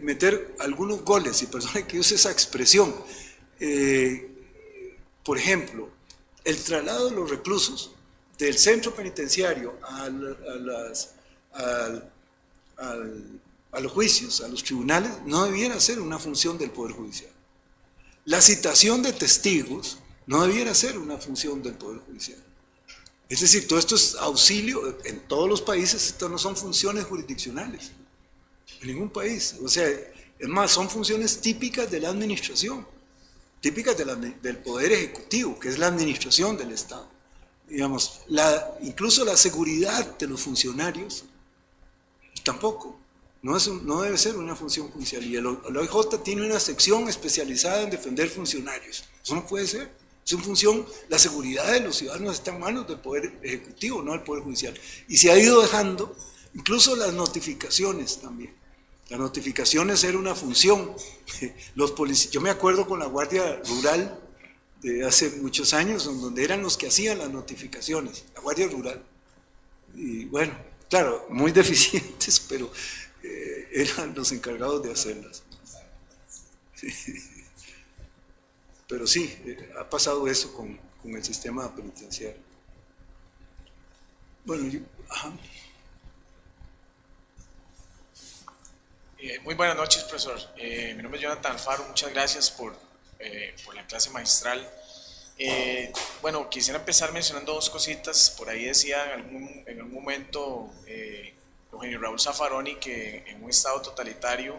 meter algunos goles, y perdonen que use esa expresión. Por ejemplo, el traslado de los reclusos del centro penitenciario a los juicios, a los tribunales, no debiera ser una función del Poder Judicial. La citación de testigos no debiera ser una función del Poder Judicial. Es decir, todo esto es auxilio, en todos los países esto no son funciones jurisdiccionales, en ningún país. O sea, es más, son funciones típicas de la administración, típicas del Poder Ejecutivo, que es la administración del Estado. Digamos, incluso la seguridad de los funcionarios, tampoco. No debe ser una función judicial. Y el OIJ tiene una sección especializada en defender funcionarios. Eso no puede ser. Es una función, la seguridad de los ciudadanos está en manos del Poder Ejecutivo, no del Poder Judicial. Y se ha ido dejando, incluso las notificaciones también. Las notificaciones era una función. Yo me acuerdo con la Guardia Rural de hace muchos años, donde eran los que hacían las notificaciones, la Guardia Rural. Y bueno, claro, muy deficientes, pero eran los encargados de hacerlas. Sí. Pero sí, ha pasado eso con el sistema penitenciario. Bueno,
muy buenas noches, profesor. Mi nombre es Jonathan Alfaro, muchas gracias por la clase magistral. Bueno, quisiera empezar mencionando dos cositas. Por ahí decía en algún momento Eugenio Raúl Zaffaroni que en un estado totalitario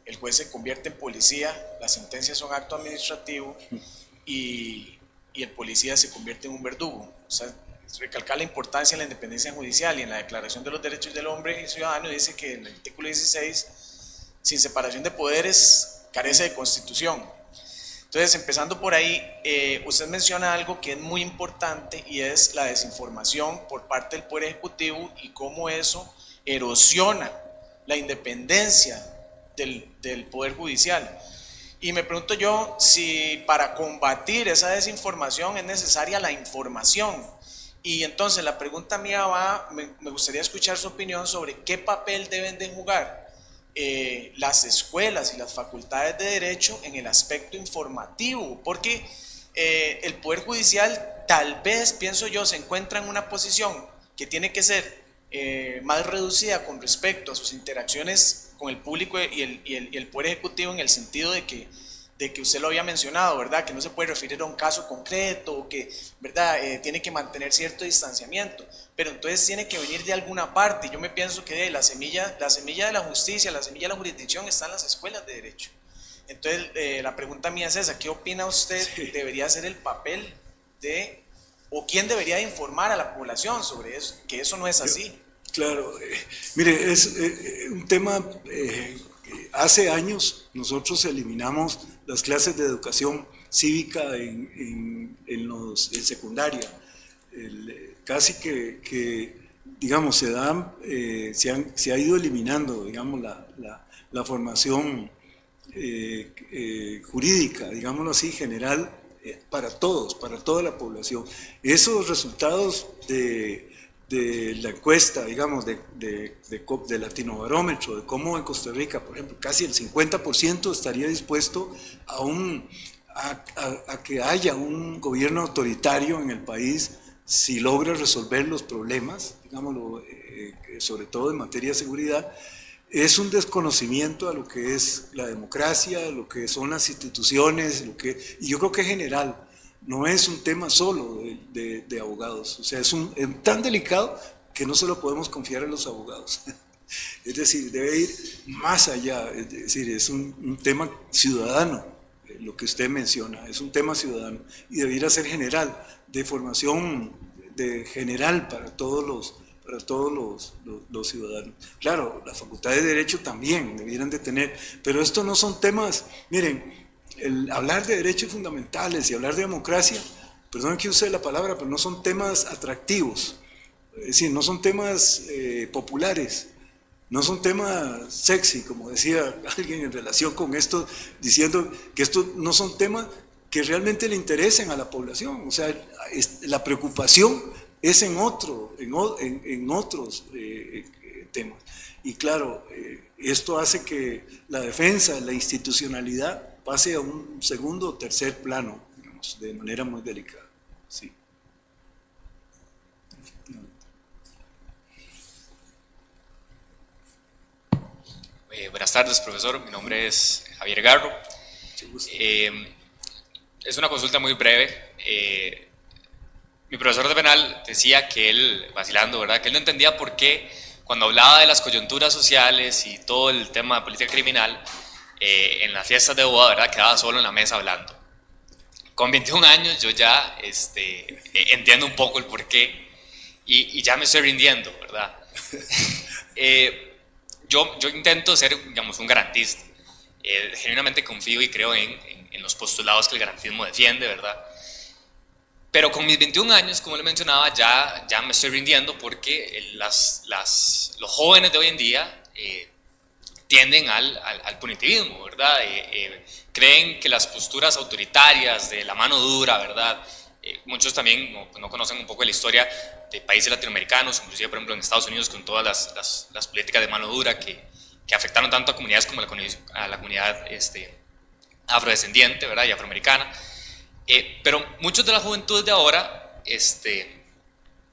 el juez se convierte en policía, las sentencias son acto administrativo y el policía se convierte en un verdugo. O sea, recalcar la importancia de la independencia judicial, y en la Declaración de los Derechos del Hombre y Ciudadano dice que en el artículo 16, sin separación de poderes, carece de constitución. Entonces, empezando por ahí, usted menciona algo que es muy importante y es la desinformación por parte del Poder Ejecutivo y cómo eso erosiona la independencia del Poder Judicial. Y me pregunto yo si para combatir esa desinformación es necesaria la información. Y entonces la pregunta mía me gustaría escuchar su opinión sobre qué papel deben de jugar las escuelas y las facultades de derecho en el aspecto informativo, porque el Poder Judicial tal vez, pienso yo, se encuentra en una posición que tiene que ser más reducida con respecto a sus interacciones con el público y el Poder Ejecutivo, en el sentido de que usted lo había mencionado, ¿verdad? Que no se puede referir a un caso concreto, o que, ¿verdad? Tiene que mantener cierto distanciamiento, pero entonces tiene que venir de alguna parte. Yo me pienso que la semilla de la justicia, la semilla de la jurisdicción está en las escuelas de derecho. Entonces, la pregunta mía es esa: ¿qué opina usted debería ser el papel o quién debería informar a la población sobre eso, que eso no es así?
Claro, mire, es un tema, hace años nosotros eliminamos las clases de educación cívica en secundaria. Casi que digamos, se ha ido eliminando, digamos, la formación jurídica, digámoslo así, general, para todos, para toda la población. Esos resultados de la encuesta, digamos, de Latinobarómetro, de cómo en Costa Rica, por ejemplo, casi el 50% estaría dispuesto a que haya un gobierno autoritario en el país si logra resolver los problemas, digámoslo, sobre todo en materia de seguridad. Es un desconocimiento a lo que es la democracia, a lo que son las instituciones, y yo creo que es general. No es un tema solo de abogados, o sea, es tan delicado que no se lo podemos confiar a los abogados. Es decir, debe ir más allá, es decir, es un tema ciudadano, lo que usted menciona, es un tema ciudadano y debiera ser general, de formación general para todos los ciudadanos. Claro, la Facultad de Derecho también debieran de tener, pero estos no son temas, miren, hablar de derechos fundamentales y hablar de democracia, perdón que use la palabra, pero no son temas atractivos, es decir, no son temas populares, no son temas sexy, como decía alguien en relación con esto, diciendo que estos no son temas que realmente le interesen a la población. O sea, la preocupación es en otros temas. Y claro, esto hace que la defensa, la institucionalidad, pase a un segundo o tercer plano, digamos, de manera muy delicada. Sí.
Buenas tardes, profesor. Mi nombre es Javier Garro. Es una consulta muy breve. Mi profesor de penal decía que él, vacilando, ¿verdad?, que él no entendía por qué cuando hablaba de las coyunturas sociales y todo el tema de política criminal, en las fiestas de boda, ¿verdad?, quedaba solo en la mesa hablando. Con 21 años yo ya entiendo un poco el porqué y ya me estoy rindiendo, ¿verdad? Yo intento ser, digamos, un garantista. Genuinamente confío y creo en los postulados que el garantismo defiende, ¿verdad? Pero con mis 21 años, como le mencionaba, ya me estoy rindiendo porque los jóvenes de hoy en día tienden al punitivismo, ¿verdad? Creen que las posturas autoritarias de la mano dura, ¿verdad? Muchos también no conocen un poco de la historia de países latinoamericanos, inclusive por ejemplo en Estados Unidos, con todas las políticas de mano dura que afectaron tanto a comunidades como a la comunidad afrodescendiente, ¿verdad?, y afroamericana. Pero muchos de las juventudes de ahora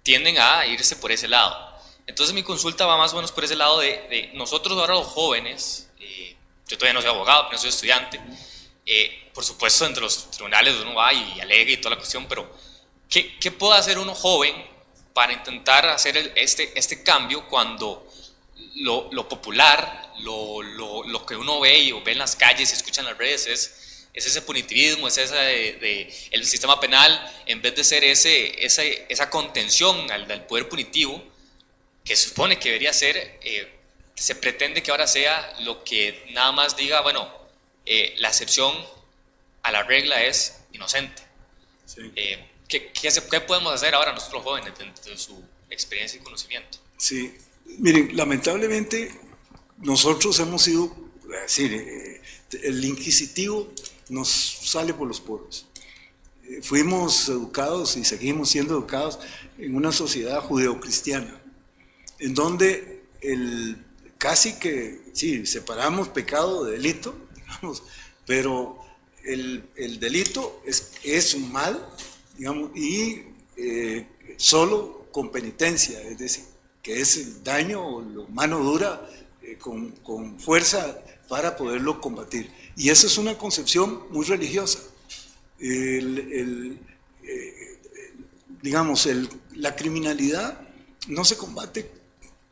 tienden a irse por ese lado. Entonces mi consulta va más o menos por ese lado de nosotros ahora los jóvenes. Yo todavía no soy abogado, pero no soy estudiante. Por supuesto, entre los tribunales uno va y alega y toda la cuestión, pero ¿qué puede hacer uno joven para intentar hacer este cambio cuando lo popular, lo que uno ve o ve en las calles y escucha en las redes es ese punitivismo, es el sistema penal, en vez de ser esa contención al poder punitivo, que se supone que debería ser, se pretende que ahora sea lo que nada más diga, bueno, la excepción a la regla es inocente. Sí. ¿Qué podemos hacer ahora nosotros los jóvenes dentro de su experiencia y conocimiento?
Sí, miren, lamentablemente nosotros hemos sido, el inquisitivo nos sale por los poros. Fuimos educados y seguimos siendo educados en una sociedad judeocristiana, en donde casi que, sí, separamos pecado de delito, digamos, pero el delito es un mal, digamos, y solo con penitencia, es decir, que es el daño o la mano dura con fuerza para poderlo combatir. Y esa es una concepción muy religiosa. Digamos, la criminalidad no se combate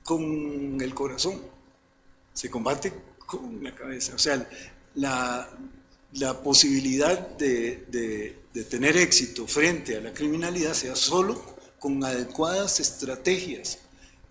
con el corazón, se combate con la cabeza. O sea, la posibilidad de tener éxito frente a la criminalidad sea solo con adecuadas estrategias.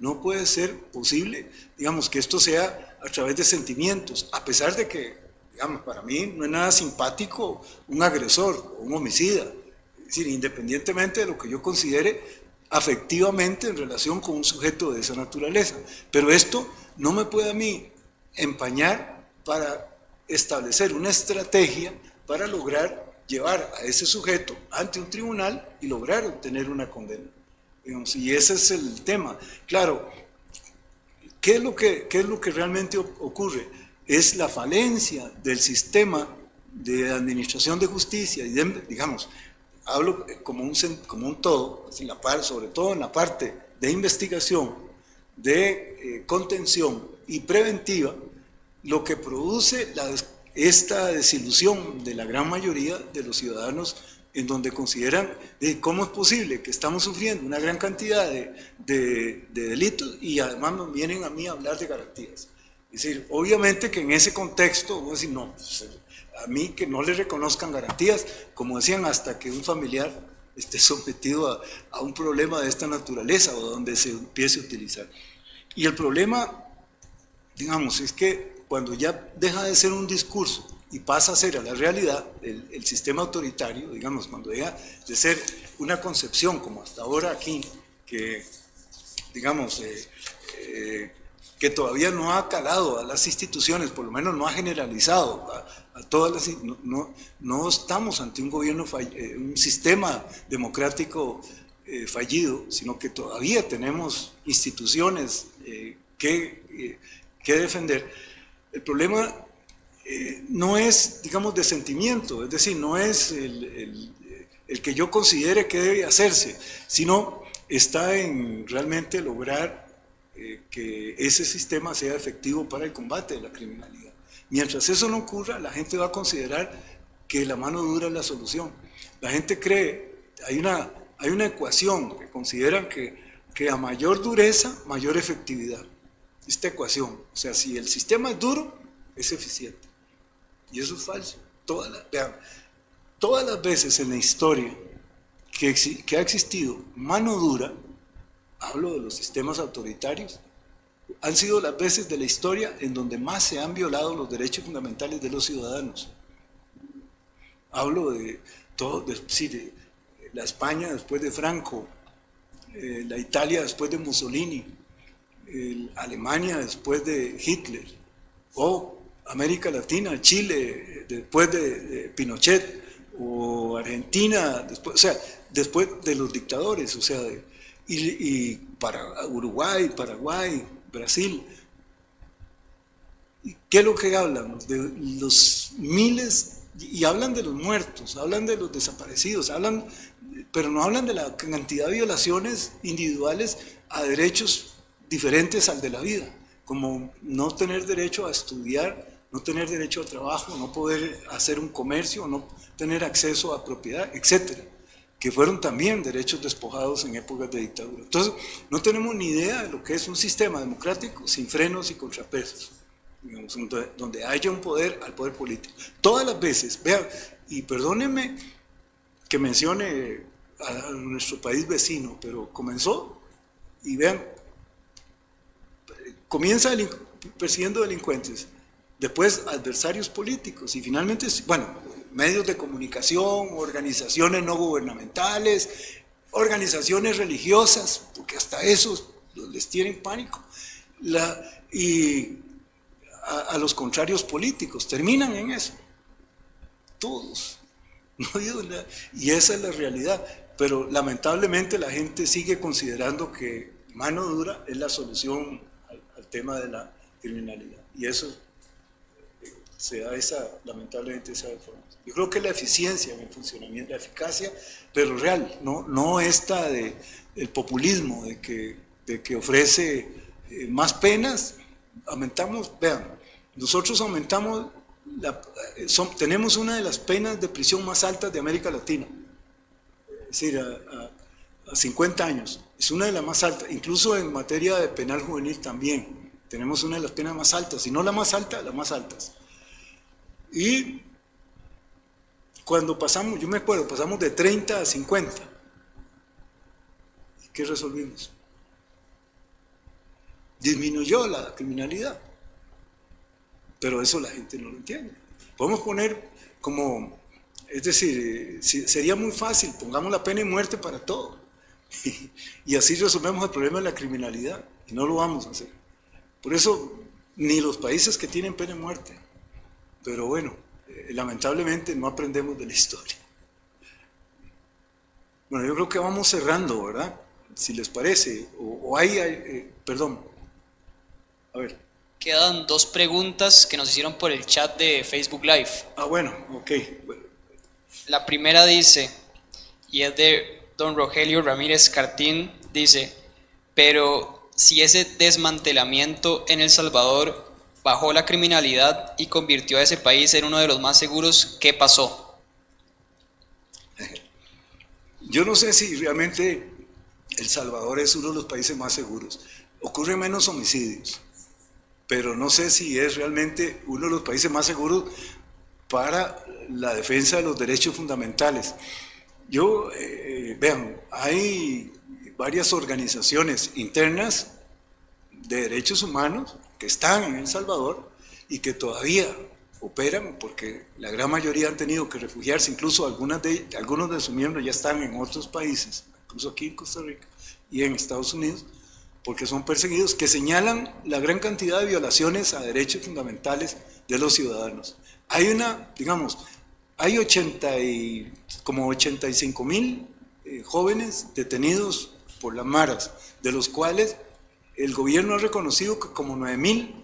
No puede ser posible, digamos, que esto sea a través de sentimientos, a pesar de que, digamos, para mí no es nada simpático un agresor o un homicida. Es decir, independientemente de lo que yo considere afectivamente en relación con un sujeto de esa naturaleza. Pero esto no me puede a mí empañar para establecer una estrategia para lograr llevar a ese sujeto ante un tribunal y lograr obtener una condena. Digamos, y ese es el tema. Claro, ¿qué es lo que realmente ocurre? Es la falencia del sistema de administración de justicia, y digamos, hablo como un todo, sobre todo en la parte de investigación, de contención y preventiva, lo que produce esta desilusión de la gran mayoría de los ciudadanos, en donde consideran cómo es posible que estamos sufriendo una gran cantidad de delitos y además nos vienen a mí a hablar de garantías. Es decir, obviamente que en ese contexto, vamos a decir, no, pues, a mí que no le reconozcan garantías, como decían, hasta que un familiar esté sometido a un problema de esta naturaleza o donde se empiece a utilizar. Y el problema, digamos, es que cuando ya deja de ser un discurso y pasa a ser a la realidad, el sistema autoritario, digamos, cuando deja de ser una concepción como hasta ahora aquí, que, digamos, que todavía no ha calado a las instituciones, por lo menos no ha generalizado a todas las... No estamos ante un gobierno, un sistema democrático fallido, sino que todavía tenemos instituciones que defender. El problema no es, digamos, de sentimiento, es decir, no es el que yo considere que debe hacerse, sino está en realmente lograr que ese sistema sea efectivo para el combate de la criminalidad. Mientras eso no ocurra, la gente va a considerar que la mano dura es la solución. La gente cree, hay una ecuación que consideran que a mayor dureza, mayor efectividad. Esta ecuación, o sea, si el sistema es duro, es eficiente. Y eso es falso. Todas las veces en la historia que ha existido mano dura, hablo de los sistemas autoritarios, han sido las veces de la historia en donde más se han violado los derechos fundamentales de los ciudadanos. Hablo de todo, de la España después de Franco, la Italia después de Mussolini, Alemania después de Hitler, o América Latina, Chile después de Pinochet, o Argentina después, o sea, después de los dictadores, o sea, y para Uruguay, Paraguay, Brasil. ¿Qué es lo que hablan? De los miles, y hablan de los muertos, hablan de los desaparecidos, pero no hablan de la cantidad de violaciones individuales a derechos diferentes al de la vida, como no tener derecho a estudiar, no tener derecho a trabajo, no poder hacer un comercio, no tener acceso a propiedad, etcétera, que fueron también derechos despojados en épocas de dictadura. Entonces, no tenemos ni idea de lo que es un sistema democrático sin frenos y contrapesos, digamos, donde haya un poder al poder político. Todas las veces, vean, y perdónenme que mencione a nuestro país vecino, pero comenzó, y vean, comienza persiguiendo delincuentes, después adversarios políticos y finalmente, bueno, medios de comunicación, organizaciones no gubernamentales, organizaciones religiosas, porque hasta esos les tienen pánico, y a los contrarios políticos, terminan en eso, todos, no ha habido nada, y esa es la realidad, pero lamentablemente la gente sigue considerando que mano dura es la solución al tema de la criminalidad, y eso se da lamentablemente esa deformación. Yo creo que la eficiencia en el funcionamiento, la eficacia, pero real, no esta del populismo, de que de que ofrece más penas, aumentamos, vean, nosotros aumentamos, tenemos una de las penas de prisión más altas de América Latina, es decir, a 50 años, es una de las más altas, incluso en materia de penal juvenil también, tenemos una de las penas más altas, si no la más alta, las más altas. Y cuando pasamos, yo me acuerdo, pasamos de 30 a 50, ¿qué resolvimos? Disminuyó la criminalidad, pero eso la gente no lo entiende. Podemos poner como, es decir, sería muy fácil, pongamos la pena de muerte para todo, y así resolvemos el problema de la criminalidad, y no lo vamos a hacer. Por eso, ni los países que tienen pena de muerte, pero bueno, lamentablemente no aprendemos de la historia. Bueno, yo creo que vamos cerrando, ¿verdad? Si les parece, perdón, a ver.
Quedan 2 preguntas que nos hicieron por el chat de Facebook Live.
Bueno, ok. Bueno.
La primera dice, y es de don Rogelio Ramírez Cartín, dice, pero si ese desmantelamiento en El Salvador bajó la criminalidad y convirtió a ese país en uno de los más seguros, ¿qué pasó?
Yo no sé si realmente El Salvador es uno de los países más seguros. Ocurren menos homicidios, pero no sé si es realmente uno de los países más seguros para la defensa de los derechos fundamentales. Vean, hay varias organizaciones internas de derechos humanos que están en El Salvador y que todavía operan, porque la gran mayoría han tenido que refugiarse, incluso algunos de sus miembros ya están en otros países, incluso aquí en Costa Rica y en Estados Unidos, porque son perseguidos, que señalan la gran cantidad de violaciones a derechos fundamentales de los ciudadanos. Hay como 85,000 jóvenes detenidos por las maras, de los cuales el gobierno ha reconocido que como 9,000,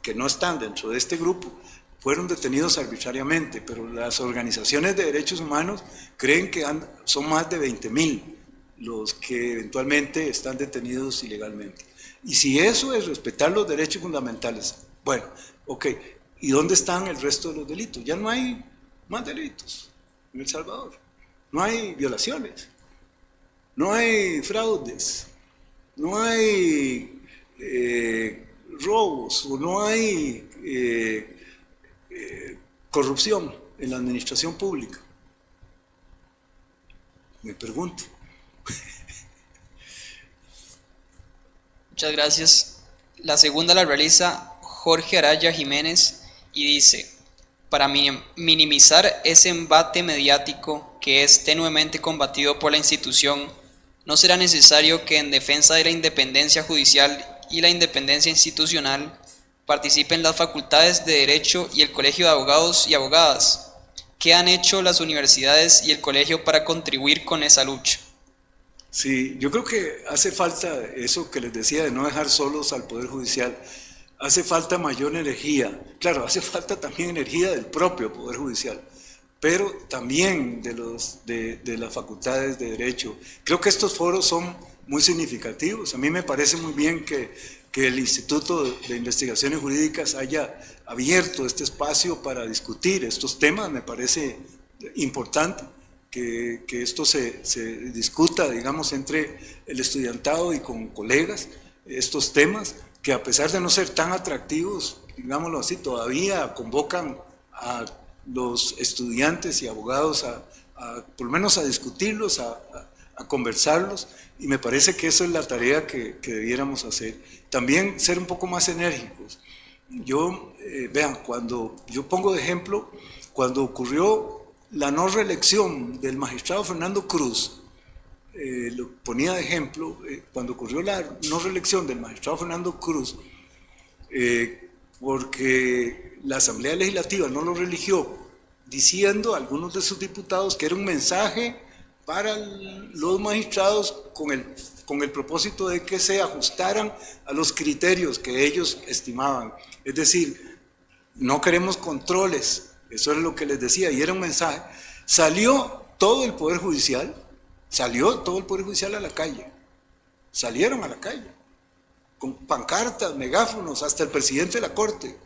que no están dentro de este grupo, fueron detenidos arbitrariamente, pero las organizaciones de derechos humanos creen que son más de 20,000 los que eventualmente están detenidos ilegalmente. Y si eso es respetar los derechos fundamentales, bueno, ok, ¿y dónde están el resto de los delitos? Ya no hay más delitos en El Salvador, no hay violaciones, no hay fraudes, no hay robos, o no hay corrupción en la administración pública. Me pregunto.
Muchas gracias. La segunda la realiza Jorge Araya Jiménez y dice, para minimizar ese embate mediático que es tenuemente combatido por la institución, ¿no será necesario que en defensa de la independencia judicial y la independencia institucional participen las facultades de Derecho y el Colegio de Abogados y Abogadas? ¿Qué han hecho las universidades y el colegio para contribuir con esa lucha?
Sí, yo creo que hace falta eso que les decía de no dejar solos al Poder Judicial. Hace falta mayor energía. Claro, hace falta también energía del propio Poder Judicial, pero también de las facultades de Derecho. Creo que estos foros son muy significativos. A mí me parece muy bien que el Instituto de Investigaciones Jurídicas haya abierto este espacio para discutir estos temas. Me parece importante que esto se discuta, digamos, entre el estudiantado y con colegas, estos temas que a pesar de no ser tan atractivos, digámoslo así, todavía convocan a los estudiantes y abogados por lo menos a discutirlos, a conversarlos, y me parece que eso es la tarea que debiéramos hacer. También ser un poco más enérgicos. Vean, cuando yo pongo de ejemplo, cuando ocurrió la no reelección del magistrado Fernando Cruz, lo ponía de ejemplo, cuando ocurrió la no reelección del magistrado Fernando Cruz, porque la Asamblea Legislativa no lo religió, diciendo a algunos de sus diputados que era un mensaje para los magistrados con el propósito de que se ajustaran a los criterios que ellos estimaban. Es decir, no queremos controles, eso es lo que les decía, y era un mensaje. Salió todo el Poder Judicial a la calle, salieron a la calle, con pancartas, megáfonos, hasta el presidente de la Corte,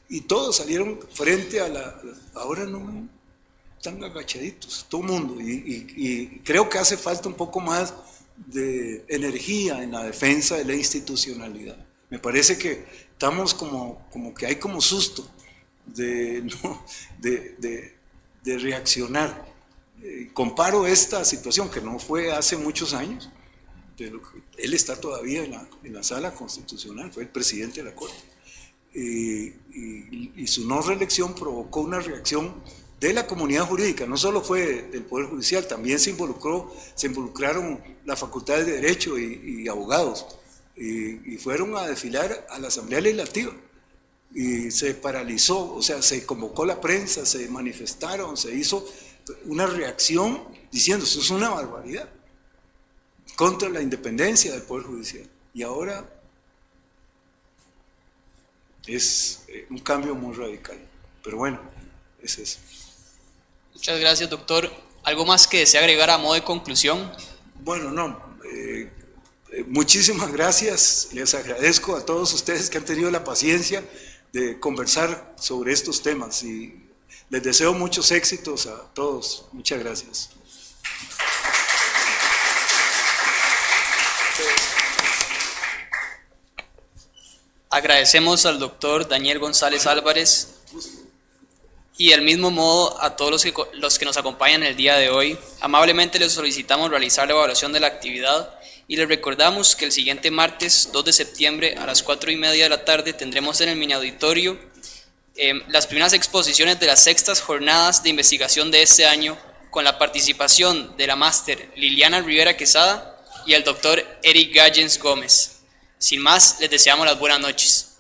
y todos salieron frente a ahora no están agachaditos, todo el mundo, y creo que hace falta un poco más de energía en la defensa de la institucionalidad. Me parece que estamos como que hay como susto de reaccionar. Comparo esta situación, que no fue hace muchos años, él está todavía en la sala constitucional, fue el presidente de la Corte, y su no reelección provocó una reacción de la comunidad jurídica, no solo fue del Poder Judicial, también se involucraron las facultades de Derecho y abogados, y fueron a desfilar a la Asamblea Legislativa, y se paralizó, o sea, se convocó la prensa, se manifestaron, se hizo una reacción diciendo, eso es una barbaridad, contra la independencia del Poder Judicial. Y ahora es un cambio muy radical. Pero bueno, es eso.
Muchas gracias, doctor. ¿Algo más que desea agregar a modo de conclusión?
Bueno, no. Muchísimas gracias. Les agradezco a todos ustedes que han tenido la paciencia de conversar sobre estos temas y les deseo muchos éxitos a todos. Muchas gracias.
Agradecemos al doctor Daniel González Álvarez y del mismo modo a todos los que nos acompañan el día de hoy. Amablemente les solicitamos realizar la evaluación de la actividad y les recordamos que el siguiente martes 2 de septiembre a las 4:30 de la tarde tendremos en el mini auditorio las primeras exposiciones de las 6ª jornadas de investigación de este año, con la participación de la máster Liliana Rivera Quesada y el doctor Eric Gallens Gómez. Sin más, les deseamos las buenas noches.